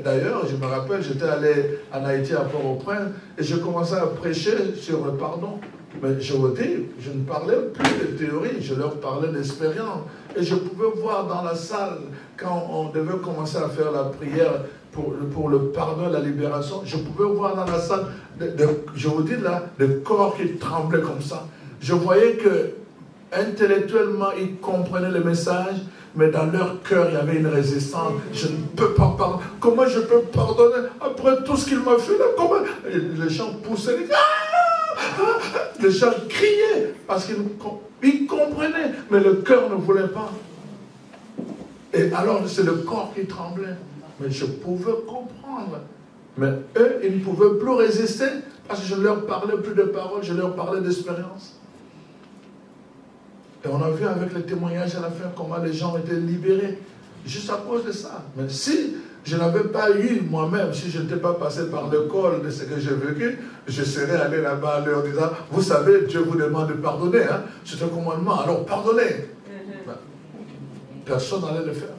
D'ailleurs, je me rappelle, j'étais allé en Haïti à Port-au-Prince et je commençais à prêcher sur le pardon. Mais je vous dis, je ne parlais plus de théorie, je leur parlais d'expérience. Et je pouvais voir dans la salle, quand on devait commencer à faire la prière pour le pardon et la libération, je pouvais voir dans la salle je vous dis là, le corps qui tremblait comme ça. Je voyais que intellectuellement, ils comprenaient le message, mais dans leur cœur, il y avait une résistance. Je ne peux pas pardonner. Comment je peux pardonner après tout ce qu'il m'a fait là? Comment? Et les gens poussaient, les gens criaient parce qu'ils comprenaient, mais le cœur ne voulait pas. Et alors, c'est le corps qui tremblait. Mais je pouvais comprendre. Mais eux, ils ne pouvaient plus résister parce que je ne leur parlais plus de paroles, je leur parlais d'expérience. Et on a vu avec les témoignages à la fin comment les gens étaient libérés juste à cause de ça. Mais si je n'avais pas eu moi-même, si je n'étais pas passé par le col de ce que j'ai vécu, je serais allé là-bas en leur disant, vous savez, Dieu vous demande de pardonner, hein? C'est un commandement, alors pardonnez. Ben, personne n'allait le faire.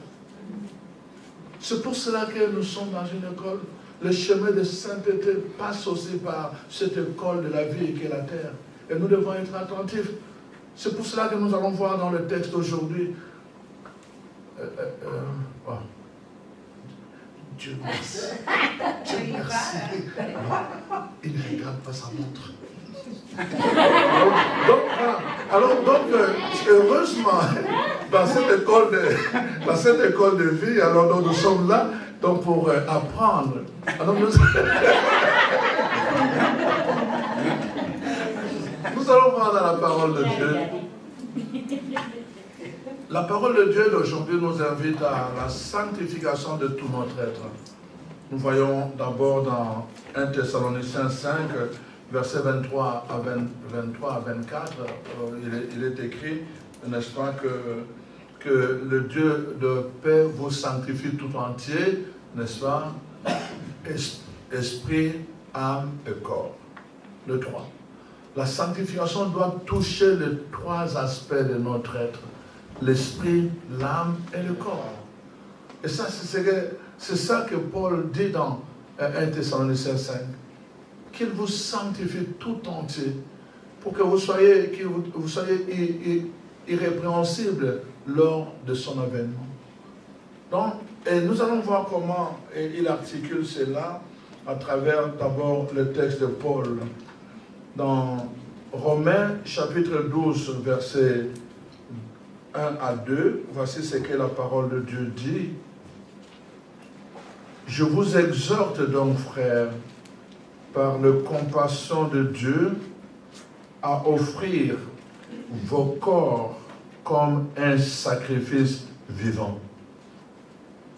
C'est pour cela que nous sommes dans une école. Le chemin de sainteté passe aussi par cette école de la vie qui est la terre. Et nous devons être attentifs. C'est pour cela que nous allons voir dans le texte aujourd'hui. Dieu merci. Dieu merci. Il ne regarde pas sa montre. Donc, heureusement, dans cette école de vie, alors nous sommes là donc, pour apprendre. Alors, nous allons voir dans la parole de Dieu. La parole de Dieu d'aujourd'hui nous invite à la sanctification de tout notre être. Nous voyons d'abord dans 1 Thessaloniciens 5, versets 23 à 24, il est écrit, n'est-ce pas, que le Dieu de paix vous sanctifie tout entier, n'est-ce pas, esprit, âme et corps. Le 3. La sanctification doit toucher les trois aspects de notre être. L'esprit, l'âme et le corps. Et ça, c'est ça que Paul dit dans 1 Thessaloniciens 5. Qu'il vous sanctifie tout entier pour que vous soyez irrépréhensible lors de son avènement. Donc, et nous allons voir comment il articule cela à travers d'abord le texte de Paul. Dans Romains chapitre 12, versets 1 à 2, voici ce que la parole de Dieu dit. Je vous exhorte donc, frères, par la compassion de Dieu, à offrir vos corps comme un sacrifice vivant,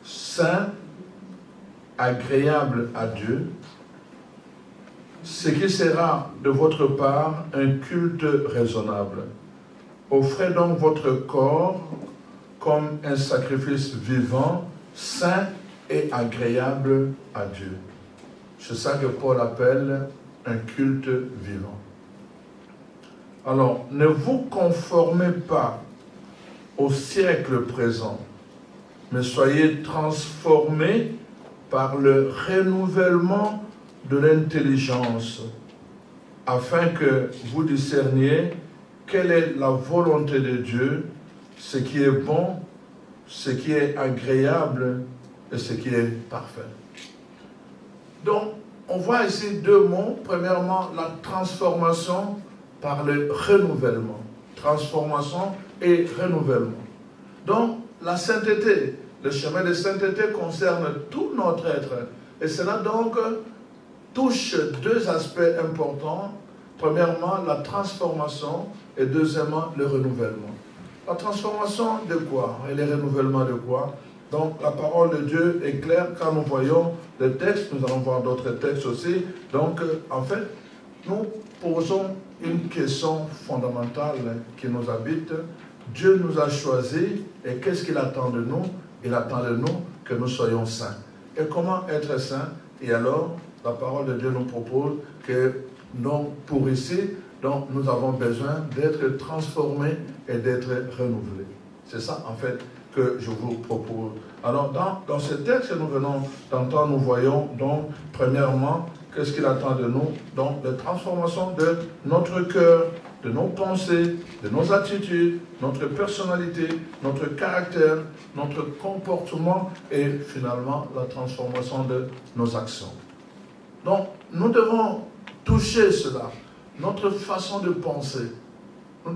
saint, agréable à Dieu, ce qui sera de votre part un culte raisonnable. Offrez donc votre corps comme un sacrifice vivant, saint et agréable à Dieu. C'est ça que Paul appelle un culte vivant. Alors, ne vous conformez pas au siècle présent, mais soyez transformés par le renouvellement de l'intelligence, afin que vous discerniez quelle est la volonté de Dieu, ce qui est bon, ce qui est agréable et ce qui est parfait. Donc, on voit ici deux mots. Premièrement, la transformation par le renouvellement. Transformation et renouvellement. Donc, la sainteté, le chemin de sainteté concerne tout notre être. Et cela donc touche deux aspects importants. Premièrement, la transformation et deuxièmement, le renouvellement. La transformation de quoi? Et le renouvellement de quoi? Donc, la parole de Dieu est claire quand nous voyons le texte. Nous allons voir d'autres textes aussi. Donc, en fait, nous posons une question fondamentale qui nous habite. Dieu nous a choisis et qu'est-ce qu'il attend de nous? Il attend de nous que nous soyons saints. Et comment être saints? Et alors, la parole de Dieu nous propose que donc, pour ici, donc, nous avons besoin d'être transformés et d'être renouvelés. C'est ça, en fait, que je vous propose. Alors, dans ce texte que nous venons d'entendre, nous voyons donc, premièrement, qu'est-ce qu'il attend de nous? Donc, la transformation de notre cœur, de nos pensées, de nos attitudes, notre personnalité, notre caractère, notre comportement et finalement, la transformation de nos actions. Donc, nous devons toucher cela, notre façon de penser. Nous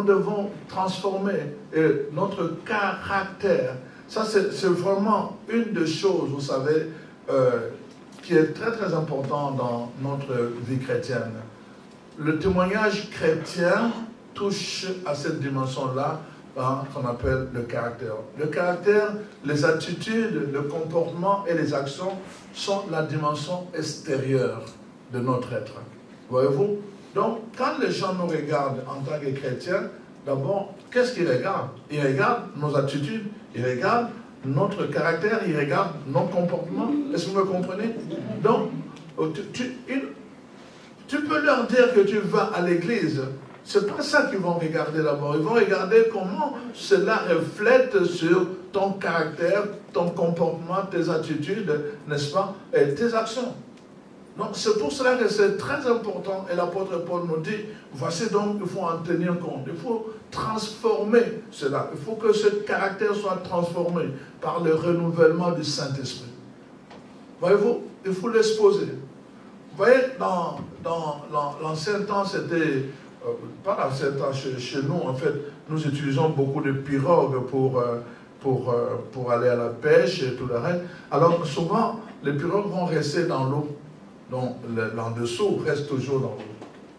devons transformer notre caractère. Ça, c'est vraiment une des choses, vous savez, qui est très très important dans notre vie chrétienne. Le témoignage chrétien touche à cette dimension-là, qu'on appelle le caractère. Le caractère, les attitudes, le comportement et les actions sont la dimension extérieure de notre être. Voyez-vous? Donc, quand les gens nous regardent en tant que chrétiens, d'abord, qu'est-ce qu'ils regardent? Ils regardent nos attitudes, ils regardent notre caractère, ils regardent nos comportements. Est-ce que vous me comprenez? Donc, tu peux leur dire que tu vas à l'église. C'est pas ça qu'ils vont regarder d'abord. Ils vont regarder comment cela reflète sur ton caractère, ton comportement, tes attitudes, n'est-ce pas, et tes actions. Donc c'est pour cela que c'est très important. Et l'apôtre Paul nous dit, voici donc, il faut en tenir compte. Il faut transformer cela. Il faut que ce caractère soit transformé par le renouvellement du Saint-Esprit. Voyez-vous, il faut l'exposer. Vous voyez, dans l'ancien temps, c'était... pas l'ancien temps, chez nous, en fait, nous utilisons beaucoup de pirogues pour aller à la pêche et tout le reste. Alors, souvent, les pirogues vont rester dans l'eau. Donc, l'en-dessous reste toujours dans l'eau.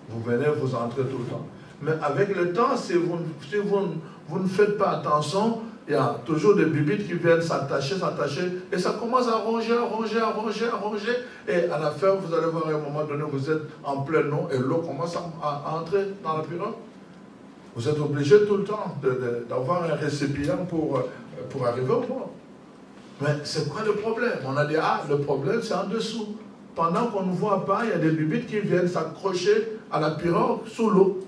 Vous venez, vous entrez tout le temps. Mais avec le temps, si vous ne faites pas attention, il y a toujours des bibites qui viennent s'attacher, et ça commence à ronger, et à la fin, vous allez voir à un moment donné, vous êtes en pleine eau, et l'eau commence à entrer dans la pirogue. Vous êtes obligé tout le temps d'avoir un récipient pour arriver au bord. Mais c'est quoi le problème? On a dit, le problème c'est en dessous. Pendant qu'on ne voit pas, il y a des bibites qui viennent s'accrocher à la pirogue sous l'eau.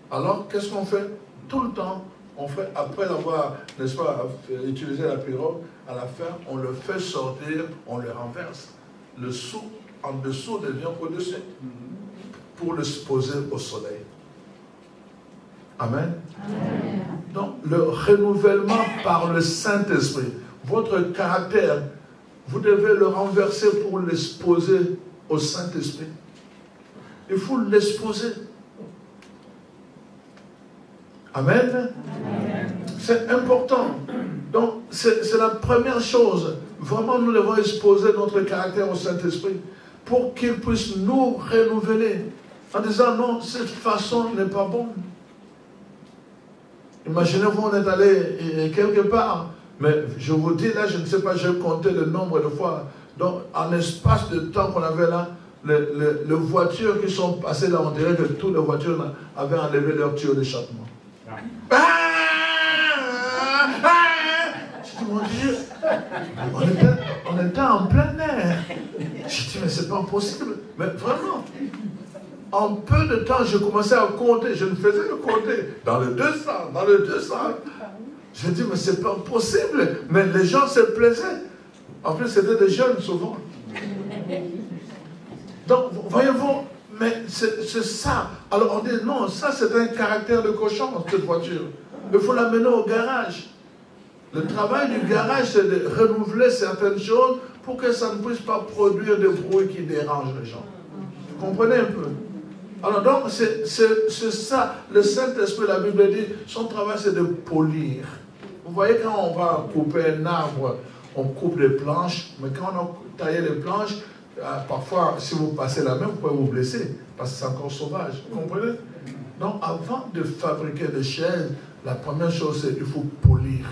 Alors, qu'est-ce qu'on fait? Tout le temps, on fait, après avoir, n'est-ce pas, utilisé la pirogue, à la fin, on le fait sortir, on le renverse. Le sous, en dessous devient au-dessus, pour le poser au soleil. Amen. Amen. Donc, le renouvellement par le Saint-Esprit, votre caractère, vous devez le renverser pour l'exposer au Saint-Esprit. Il faut l'exposer. Amen. Amen. C'est important. Donc, c'est la première chose. Vraiment, nous devons exposer notre caractère au Saint-Esprit pour qu'il puisse nous renouveler en disant non, cette façon n'est pas bonne. Imaginez-vous, on est allé quelque part, mais je vous dis là, je ne sais pas, j'ai compté le nombre de fois. Donc, en espace de temps qu'on avait là, les voitures qui sont passées là, on dirait que toutes les voitures avaient enlevé leur tuyau d'échappement. Je dis, mon Dieu, on était en plein air. Je dis, mais c'est pas possible. Mais vraiment, en peu de temps, je commençais à compter. Je ne faisais que compter. Dans le 200, dans le 200. Je dis, mais c'est pas possible. Mais les gens se plaisaient. En plus, c'était des jeunes souvent. Donc, voyez-vous, mais c'est ça. Alors on dit, non, ça c'est un caractère de cochon, cette voiture. Il faut l'amener au garage. Le travail du garage, c'est de renouveler certaines choses pour que ça ne puisse pas produire de bruit qui dérange les gens. Vous comprenez un peu? Alors donc, c'est ça. Le Saint-Esprit, la Bible dit, son travail c'est de polir. Vous voyez, quand on va couper un arbre, on coupe des planches, mais quand on a taillé les planches, parfois, si vous passez la main, vous pouvez vous blesser, parce que c'est encore sauvage. Vous comprenez? Donc, avant de fabriquer des chaises, la première chose, c'est qu'il faut polir.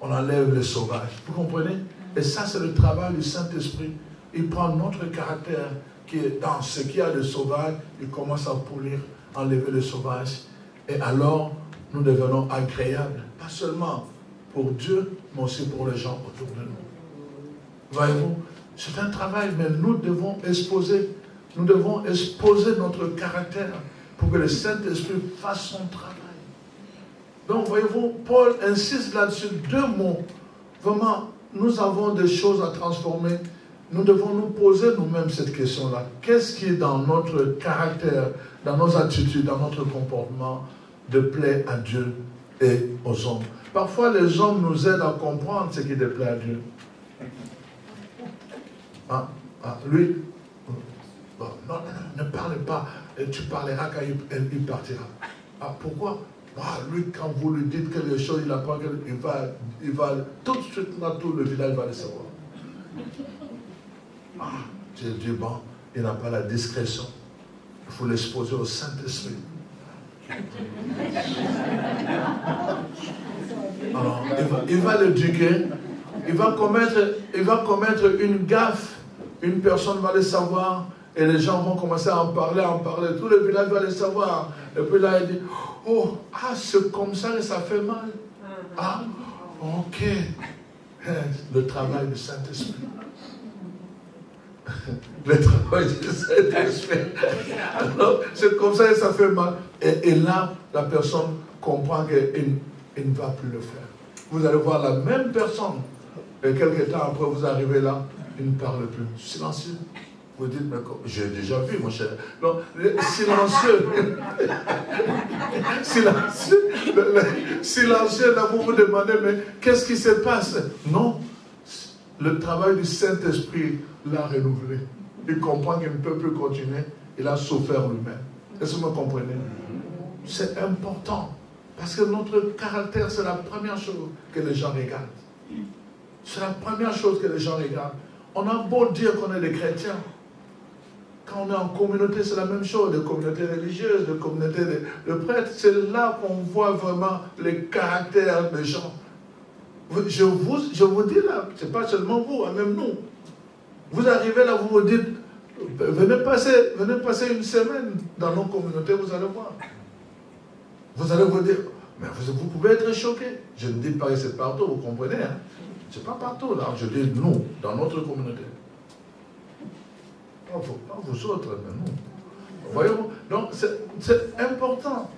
On enlève les sauvages. Vous comprenez? Et ça, c'est le travail du Saint-Esprit. Il prend notre caractère, qui est dans ce qu'il y a de sauvage, il commence à polir, enlever les sauvages. Et alors, nous devenons agréables, pas seulement pour Dieu, mais aussi pour les gens autour de nous. Voyez-vous? C'est un travail, mais nous devons exposer notre caractère pour que le Saint-Esprit fasse son travail. Donc, voyez-vous, Paul insiste là-dessus, 2 mots. Vraiment, nous avons des choses à transformer. Nous devons nous poser nous-mêmes cette question-là. Qu'est-ce qui est dans notre caractère, dans nos attitudes, dans notre comportement, de plaît à Dieu et aux hommes? Parfois, les hommes nous aident à comprendre ce qui déplaît à Dieu. Lui, Bon, non, ne parle pas. Et tu parleras quand il partira. Ah, pourquoi? Lui, quand vous lui dites quelque chose, il apprend il va tout de suite, là, tout le village va le savoir. J'ai dit, bon, il n'a pas la discrétion. Il faut l'exposer au Saint-Esprit. Alors, il va l'éduquer. Il va commettre une gaffe. Une personne va le savoir. Et les gens vont commencer à en parler. Tout le village va le savoir. Et puis là, il dit, oh, c'est comme ça et ça fait mal. Ah, ok. Le travail du Saint-Esprit. Le travail du Saint-Esprit. Alors, c'est comme ça et ça fait mal. Et là, la personne comprend qu'elle ne va plus le faire. Vous allez voir la même personne. Et quelques temps après, vous arrivez là, il ne parle plus. Silencieux. Vous dites, mais j'ai déjà vu, mon cher. Non, silencieux. Silencieux, là, vous vous demandez, mais qu'est-ce qui se passe? Non, le travail du Saint-Esprit l'a renouvelé. Il comprend qu'il ne peut plus continuer. Il a souffert lui-même. Est-ce que vous me comprenez? C'est important. Parce que notre caractère, c'est la première chose que les gens regardent. C'est la première chose que les gens regardent. On a beau dire qu'on est des chrétiens. Quand on est en communauté, c'est la même chose. Des communautés religieuses, des communautés de prêtres. C'est là qu'on voit vraiment les caractères des gens. Je vous dis là, ce n'est pas seulement vous, même nous. Vous arrivez là, vous vous dites, venez passer une semaine dans nos communautés, vous allez voir. Vous allez vous dire, mais vous pouvez être choqués. Je ne dis pas que c'est partout, vous comprenez, hein? C'est pas partout, là. Je dis nous, dans notre communauté. Pas vous autres, mais nous. Voyez-vous? Donc, c'est important.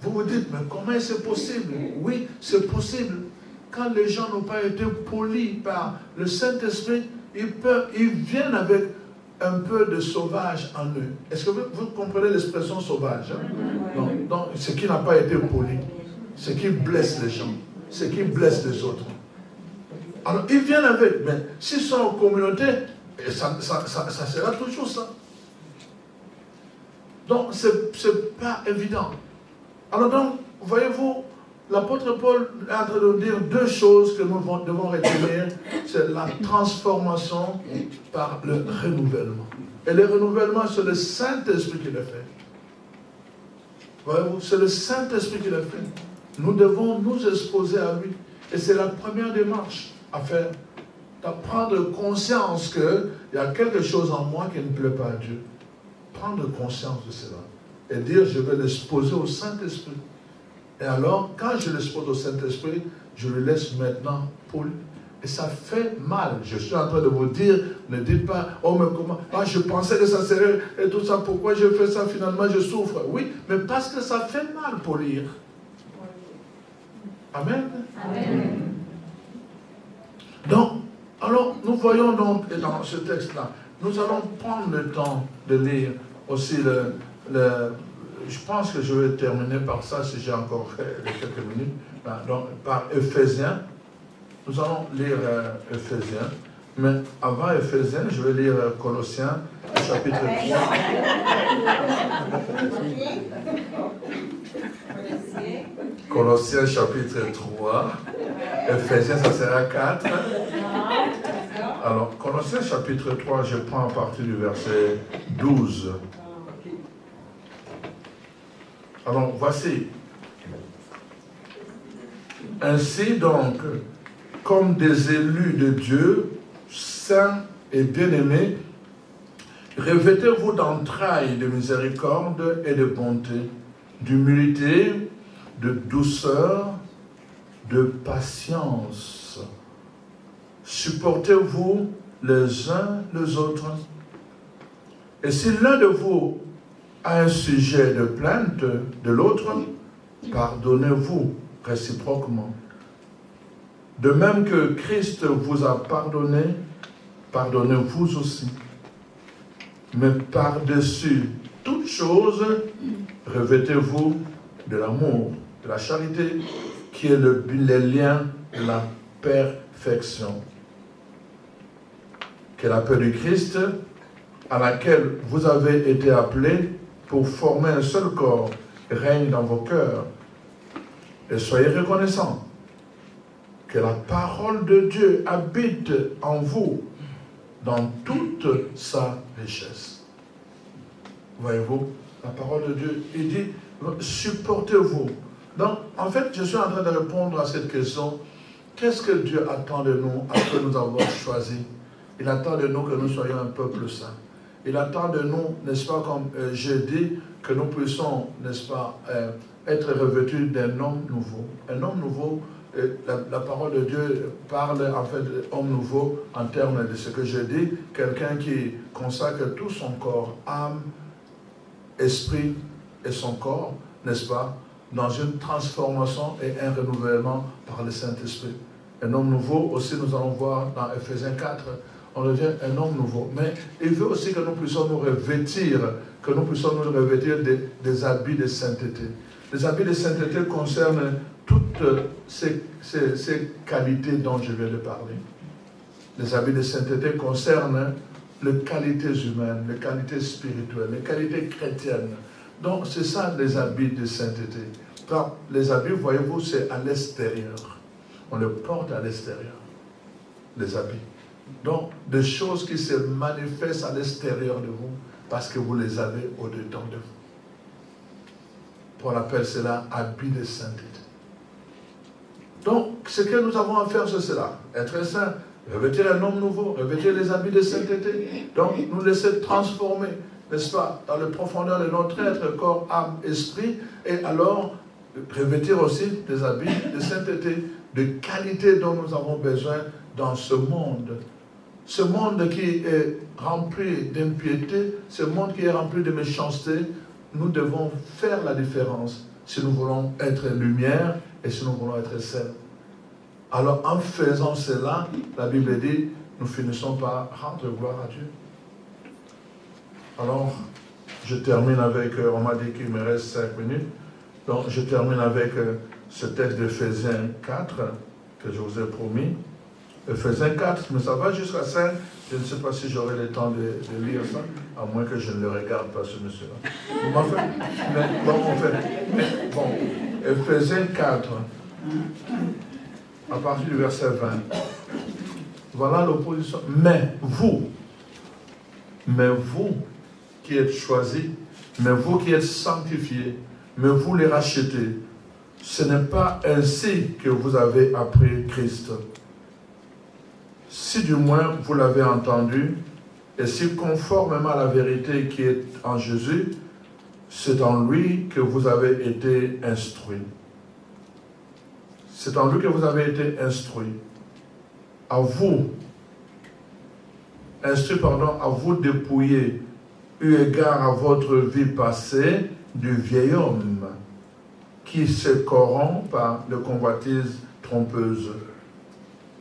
Vous vous dites, mais comment c'est possible? Oui, c'est possible. Quand les gens n'ont pas été polis par le Saint-Esprit, ils viennent avec un peu de sauvage en eux. Est-ce que vous comprenez l'expression sauvage? Hein? Donc, ce qui n'a pas été poli, ce qui blesse les gens, ce qui blesse les autres. Alors, ils viennent avec, mais s'ils sont en communauté, ça sera toujours ça. Donc, c'est pas évident. Alors donc, voyez-vous, l'apôtre Paul est en train de dire deux choses que nous devons retenir. C'est la transformation par le renouvellement. Et le renouvellement, c'est le Saint-Esprit qui le fait. Voyez-vous, c'est le Saint-Esprit qui le fait. Nous devons nous exposer à lui. Et c'est la première démarche à faire. De prendre conscience qu'il y a quelque chose en moi qui ne plaît pas à Dieu. Prendre conscience de cela. Et dire, je vais l'exposer au Saint-Esprit. Et alors, quand je l'expose au Saint-Esprit, je le laisse maintenant poli. Et ça fait mal. Je suis en train de vous dire, ne dites pas, oh mais comment, je pensais que ça serait, et tout ça, pourquoi je fais ça, finalement je souffre. Oui, mais parce que ça fait mal polir. Amen. Amen. Donc, alors, nous voyons donc dans ce texte-là, nous allons prendre le temps de lire aussi je pense que je vais terminer par ça si j'ai encore quelques minutes. Donc, par Éphésiens. Nous allons lire Éphésiens. Mais avant Éphésiens, je vais lire Colossiens, chapitre 3. Colossiens, chapitre 3. Éphésiens, ça sera 4. Alors, Colossiens, chapitre 3, je prends à partir du verset 12. Alors, voici. Ainsi donc, comme des élus de Dieu, saints et bien-aimés, revêtez-vous d'entrailles de miséricorde et de bonté, d'humilité, de douceur, de patience. Supportez-vous les uns les autres. Et si l'un de vous a un sujet de plainte de l'autre, pardonnez-vous réciproquement. De même que Christ vous a pardonné, pardonnez-vous aussi. Mais par-dessus toute chose, revêtez-vous de l'amour, de la charité, qui est les liens de la perfection. Que la paix du Christ à laquelle vous avez été appelés pour former un seul corps, règne dans vos cœurs. Et soyez reconnaissants que la parole de Dieu habite en vous dans toute sa richesse. Voyez-vous, la parole de Dieu, il dit, supportez-vous. Donc, en fait, je suis en train de répondre à cette question. Qu'est-ce que Dieu attend de nous après nous avoir choisis? Il attend de nous que nous soyons un peuple saint. Il attend de nous, n'est-ce pas, comme j'ai dit, que nous puissions, n'est-ce pas, être revêtus d'un homme nouveau. Un homme nouveau, la parole de Dieu parle en fait d'homme nouveau en termes de ce que je dis, quelqu'un qui consacre tout son corps, âme, esprit et son corps, n'est-ce pas, dans une transformation et un renouvellement par le Saint-Esprit. Un homme nouveau, aussi nous allons voir dans Ephésiens 4, on devient un homme nouveau. Mais il veut aussi que nous puissions nous revêtir, des habits de sainteté. Les habits de sainteté concernent toutes ces qualités dont je viens de parler. Les habits de sainteté concernent les qualités humaines, les qualités spirituelles, les qualités chrétiennes. Donc c'est ça les habits de sainteté. Car les habits, voyez-vous, c'est à l'extérieur. On les porte à l'extérieur, les habits. Donc, des choses qui se manifestent à l'extérieur de vous parce que vous les avez au-dedans de vous. Paul appelle cela habit de sainteté. Donc, ce que nous avons à faire, c'est cela. Être saint, revêtir un homme nouveau, revêtir les habits de sainteté. Donc, nous laisser transformer, n'est-ce pas, dans le profondeur de notre être, corps, âme, esprit, et alors revêtir aussi des habits de sainteté, de qualité dont nous avons besoin dans ce monde. Ce monde qui est rempli d'impiété, ce monde qui est rempli de méchanceté, nous devons faire la différence si nous voulons être lumière et si nous voulons être saints. Alors en faisant cela, la Bible dit, nous finissons par rendre gloire à Dieu. Alors, je termine avec, on m'a dit qu'il me reste 5 minutes, donc je termine avec ce texte d'Éphésiens 4 que je vous ai promis. Éphésiens 4, mais ça va jusqu'à 5. Je ne sais pas si j'aurai le temps de lire ça, à moins que je ne le regarde pas, ce monsieur-là. Bon, Éphésiens 4, à partir du verset 20. Voilà l'opposition. Mais vous qui êtes choisis, mais vous qui êtes sanctifiés, mais vous les rachetez, ce n'est pas ainsi que vous avez appris Christ. Si du moins vous l'avez entendu, et si conformément à la vérité qui est en Jésus, c'est en lui que vous avez été instruits. C'est en lui que vous avez été instruits. À vous dépouiller, eu égard à votre vie passée, du vieil homme qui se corrompt par les convoitises trompeuses,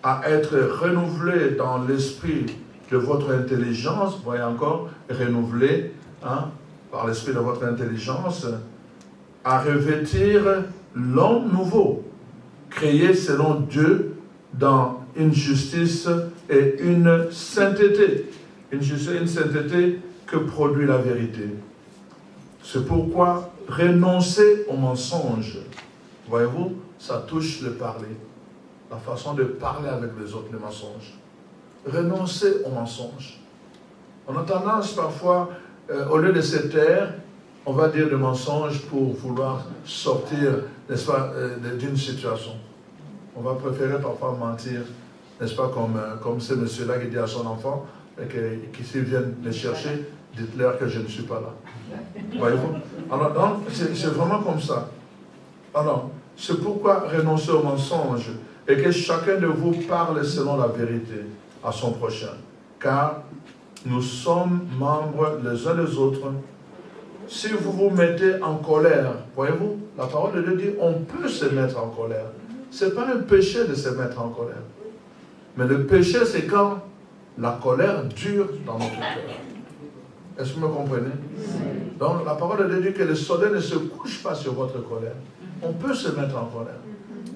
à être renouvelé dans l'esprit de votre intelligence, voyez encore, renouvelé par l'esprit de votre intelligence, à revêtir l'homme nouveau, créé selon Dieu dans une justice et une sainteté. Une justice et une sainteté que produit la vérité. C'est pourquoi renoncer au mensonge, voyez-vous, ça touche le parler. La façon de parler avec les autres, les mensonges. Renoncer au mensonge. On a tendance parfois, au lieu de se taire, on va dire des mensonges pour vouloir sortir, n'est-ce pas, d'une situation. On va préférer parfois mentir, n'est-ce pas, comme ce monsieur-là qui dit à son enfant, qui s'ils viennent le chercher, dites-leur que je ne suis pas là. Voyez-vous? Alors, c'est vraiment comme ça. Alors, c'est pourquoi renoncer au mensonge et que chacun de vous parle selon la vérité à son prochain. Car nous sommes membres les uns des autres. Si vous vous mettez en colère, voyez-vous, la parole de Dieu dit, on peut se mettre en colère. Ce n'est pas un péché de se mettre en colère. Mais le péché, c'est quand la colère dure dans notre cœur. Est-ce que vous me comprenez? Donc, la parole de Dieu dit que le soleil ne se couche pas sur votre colère. On peut se mettre en colère.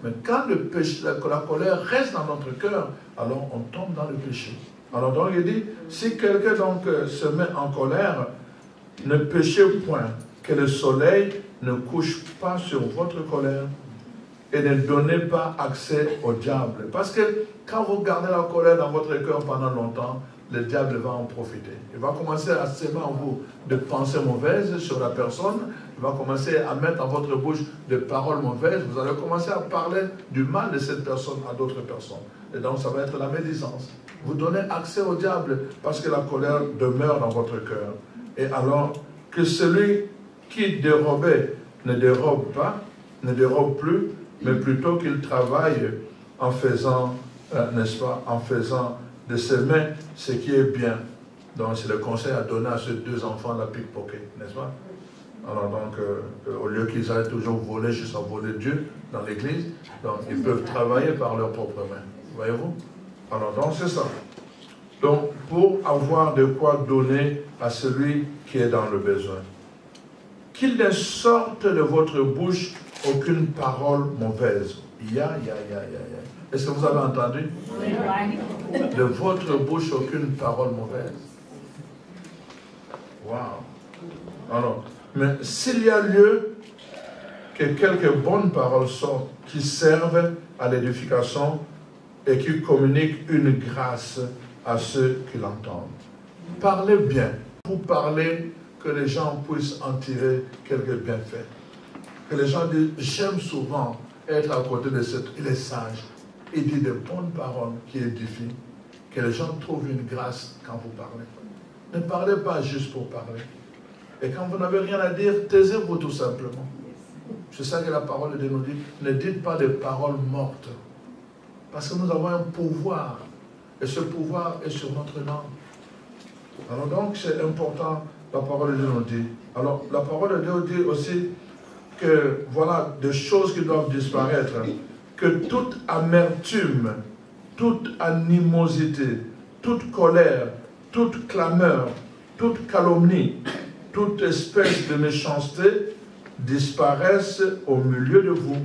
Mais quand le péché, la colère reste dans notre cœur, alors on tombe dans le péché. Alors donc il dit, si quelqu'un donc se met en colère, ne péchez point, que le soleil ne couche pas sur votre colère et ne donnez pas accès au diable. Parce que quand vous gardez la colère dans votre cœur pendant longtemps, le diable va en profiter. Il va commencer à s'aimer en vous de pensées mauvaises sur la personne. Il va commencer à mettre dans votre bouche des paroles mauvaises. Vous allez commencer à parler du mal de cette personne à d'autres personnes. Et donc ça va être la médisance. Vous donnez accès au diable parce que la colère demeure dans votre cœur. Et alors que celui qui dérobait ne dérobe pas, ne dérobe plus, mais plutôt qu'il travaille en faisant, n'est-ce pas, en faisant de ses mains ce qui est bien. Donc c'est le conseil à donner à ces deux enfants la pickpocket, n'est-ce pas? Alors donc, au lieu qu'ils aillent toujours voler, juste à voler Dieu dans l'église, donc ils peuvent travailler par leurs propres mains. Voyez-vous? Alors donc c'est ça. Donc pour avoir de quoi donner à celui qui est dans le besoin. Qu'il ne sorte de votre bouche aucune parole mauvaise. Est-ce que vous avez entendu? De votre bouche aucune parole mauvaise. Wow. Alors, mais s'il y a lieu que quelques bonnes paroles sortent qui servent à l'édification et qui communiquent une grâce à ceux qui l'entendent. Parlez bien, pour parler que les gens puissent en tirer quelques bienfaits. Que les gens disent, j'aime souvent être à côté de cet, il est sage, il dit de bonnes paroles qui édifient, que les gens trouvent une grâce quand vous parlez. Ne parlez pas juste pour parler. Et quand vous n'avez rien à dire, taisez-vous tout simplement. C'est ça que la parole de Dieu nous dit, ne dites pas des paroles mortes. Parce que nous avons un pouvoir, et ce pouvoir est sur notre langue. Alors donc c'est important, la parole de Dieu nous dit. Alors la parole de Dieu dit aussi que voilà des choses qui doivent disparaître, que toute amertume, toute animosité, toute colère, toute clameur, toute calomnie, toute espèce de méchanceté disparaissent au milieu de vous.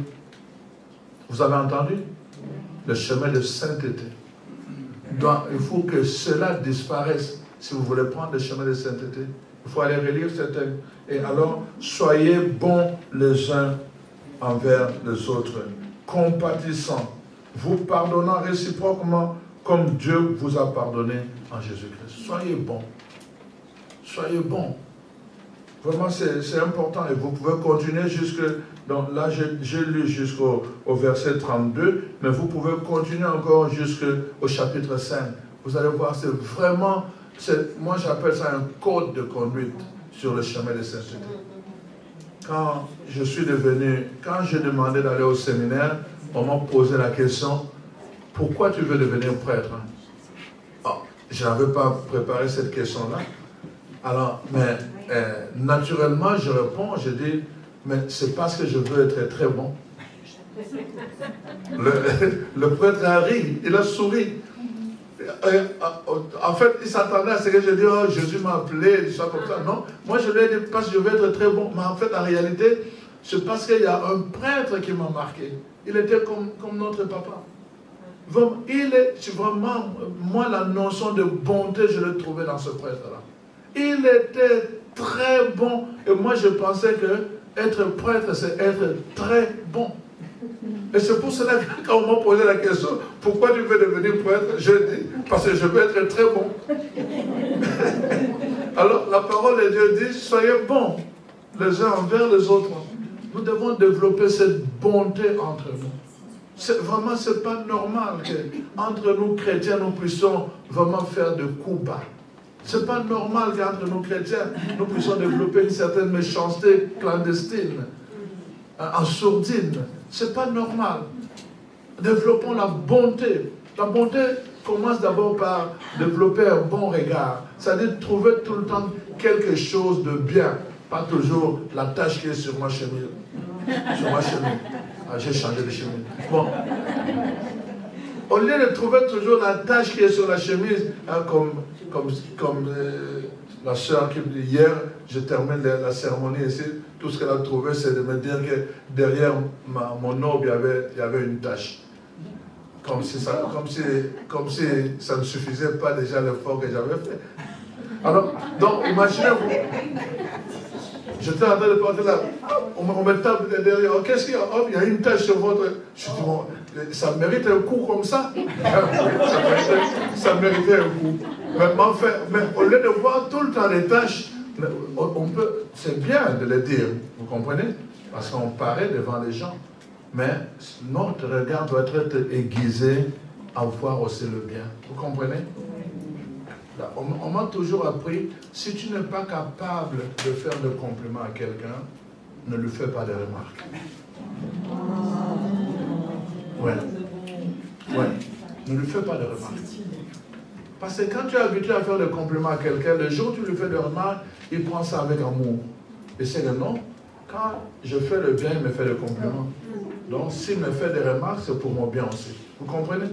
Vous avez entendu? Le chemin de sainteté. Donc, il faut que cela disparaisse. Si vous voulez prendre le chemin de sainteté, il faut aller relire ce texte. Et alors, soyez bons les uns envers les autres, compatissants, vous pardonnant réciproquement comme Dieu vous a pardonné en Jésus-Christ. Soyez bons. Soyez bons. Vraiment, c'est important. Et vous pouvez continuer jusque... Donc là, j'ai lu jusqu'au verset 32, mais vous pouvez continuer encore jusqu'au chapitre 5. Vous allez voir, c'est vraiment... Moi, j'appelle ça un code de conduite sur le chemin de sainteté. Quand j'ai demandé d'aller au séminaire, on m'a posé la question, pourquoi tu veux devenir prêtre? Oh, je n'avais pas préparé cette question-là. Alors, mais naturellement, je réponds, je dis, mais c'est parce que je veux être très bon. Le prêtre a ri, il a souri. En fait, il s'attendait à ce que je dise, oh, Jésus m'a appelé, des choses comme ça. Non, moi je lui ai dit, parce que je veux être très bon. Mais en fait, en réalité, c'est parce qu'il y a un prêtre qui m'a marqué. Il était comme notre papa. Vraiment, moi, la notion de bonté, je l'ai trouvée dans ce prêtre-là. Il était très bon. Et moi, je pensais que être prêtre, c'est être très bon. Et c'est pour cela que quand on m'a posé la question, pourquoi tu veux devenir prêtre? Je dis, parce que je veux être très bon. Alors, la parole de Dieu dit, soyez bons les uns envers les autres. Nous devons développer cette bonté entre nous. Vraiment, ce n'est pas normal qu'entre nous chrétiens, nous puissions vraiment faire de coups bas. Ce n'est pas normal qu'entre nous chrétiens, nous puissions développer une certaine méchanceté clandestine, en sourdine. Ce n'est pas normal. Développons la bonté. La bonté commence d'abord par développer un bon regard. C'est-à-dire trouver tout le temps quelque chose de bien. Pas toujours la tache qui est sur ma chemise. Sur ma chemise. Ah, j'ai changé de chemise. Bon. Au lieu de trouver toujours la tache qui est sur la chemise, hein, comme la sœur qui me dit hier, je termine la cérémonie ici, tout ce qu'elle a trouvé, c'est de me dire que derrière mon aube, il y avait une tache. Comme si ça ne suffisait pas déjà l'effort que j'avais fait. Alors, donc, imaginez-vous, j'étais en train de porter là, on me tape derrière, oh, qu'est-ce qu'il y a? Oh, il y a une tache sur votre... Je dis, bon, ça mérite un coup comme ça? Ça méritait un coup. Mais au lieu de voir tout le temps les tâches, c'est bien de le dire, vous comprenez? Parce qu'on paraît devant les gens. Mais notre regard doit être aiguisé à voir aussi le bien. Vous comprenez? Là, on m'a toujours appris, si tu n'es pas capable de faire de compliments à quelqu'un, ne lui fais pas de remarques. Ouais. Ne lui fais pas de remarques. Parce que quand tu es habitué à faire des compliments à quelqu'un, le jour où tu lui fais des remarques, il prend ça avec amour. Et c'est le non. Quand je fais le bien, il me fait des compliments. Donc, s'il me fait des remarques, c'est pour mon bien aussi. Vous comprenez?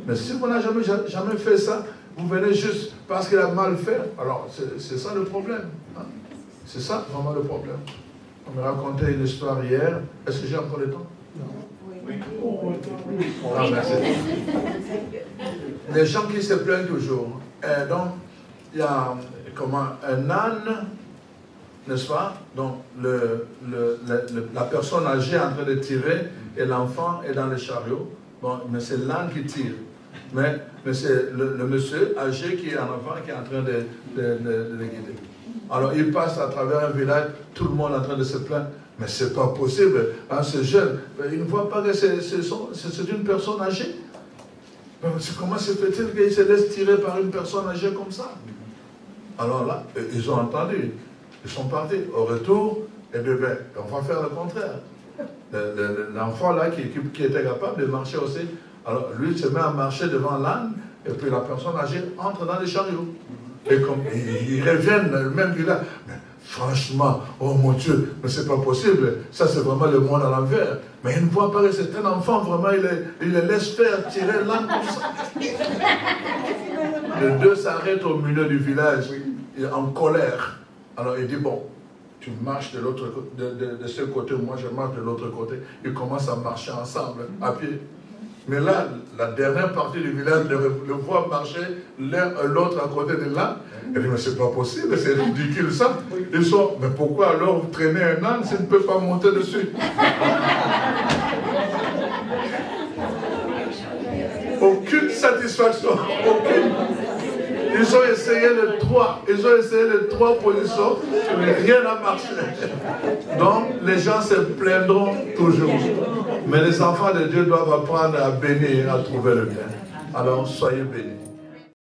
Mais si vous n'avez jamais fait ça, vous venez juste parce qu'il a mal fait. Alors, c'est ça le problème. Hein? C'est ça vraiment le problème. On me racontait une histoire hier. Est-ce que j'ai encore le temps? Non. Ah, merci. Les gens qui se plaignent toujours. Donc, il y a un âne, n'est-ce pas? Donc, la personne âgée est en train de tirer et l'enfant est dans le chariot. Bon, mais c'est l'âne qui tire. Mais c'est le monsieur âgé qui est en enfant qui est en train de le guider. Alors, il passe à travers un village, tout le monde est en train de se plaindre. Mais c'est pas possible, hein, ce jeune, il ne voit pas que c'est une personne âgée. Comment se fait-il qu'il se laisse tirer par une personne âgée comme ça? Alors là, ils ont entendu, ils sont partis. Au retour, eh bien, on va faire le contraire. L'enfant là qui était capable de marcher aussi, alors lui se met à marcher devant l'âne, et puis la personne âgée entre dans les chariots. Et comme ils reviennent dans le même village. Franchement, oh mon Dieu, mais c'est pas possible. Ça, c'est vraiment le monde à l'envers. Mais il ne voit pas que c'est un enfant, vraiment, il le laisse faire tirer l'âne comme ça. Les deux s'arrêtent au milieu du village, en colère. Alors il dit, bon, tu marches de ce côté, moi je marche de l'autre côté. Ils commencent à marcher ensemble, à pied. Mais là, la dernière partie du village le voit marcher l'un et l'autre à côté de l'âne. Il dit, mais c'est pas possible, c'est ridicule ça. Ils sont, mais pourquoi alors vous traînez un âne s'il ne peut pas monter dessus? Aucune satisfaction, aucune. Ils ont essayé les trois positions, mais rien n'a marché. Donc, les gens se plaindront toujours. Mais les enfants de Dieu doivent apprendre à bénir, à trouver le bien. Alors, soyez bénis.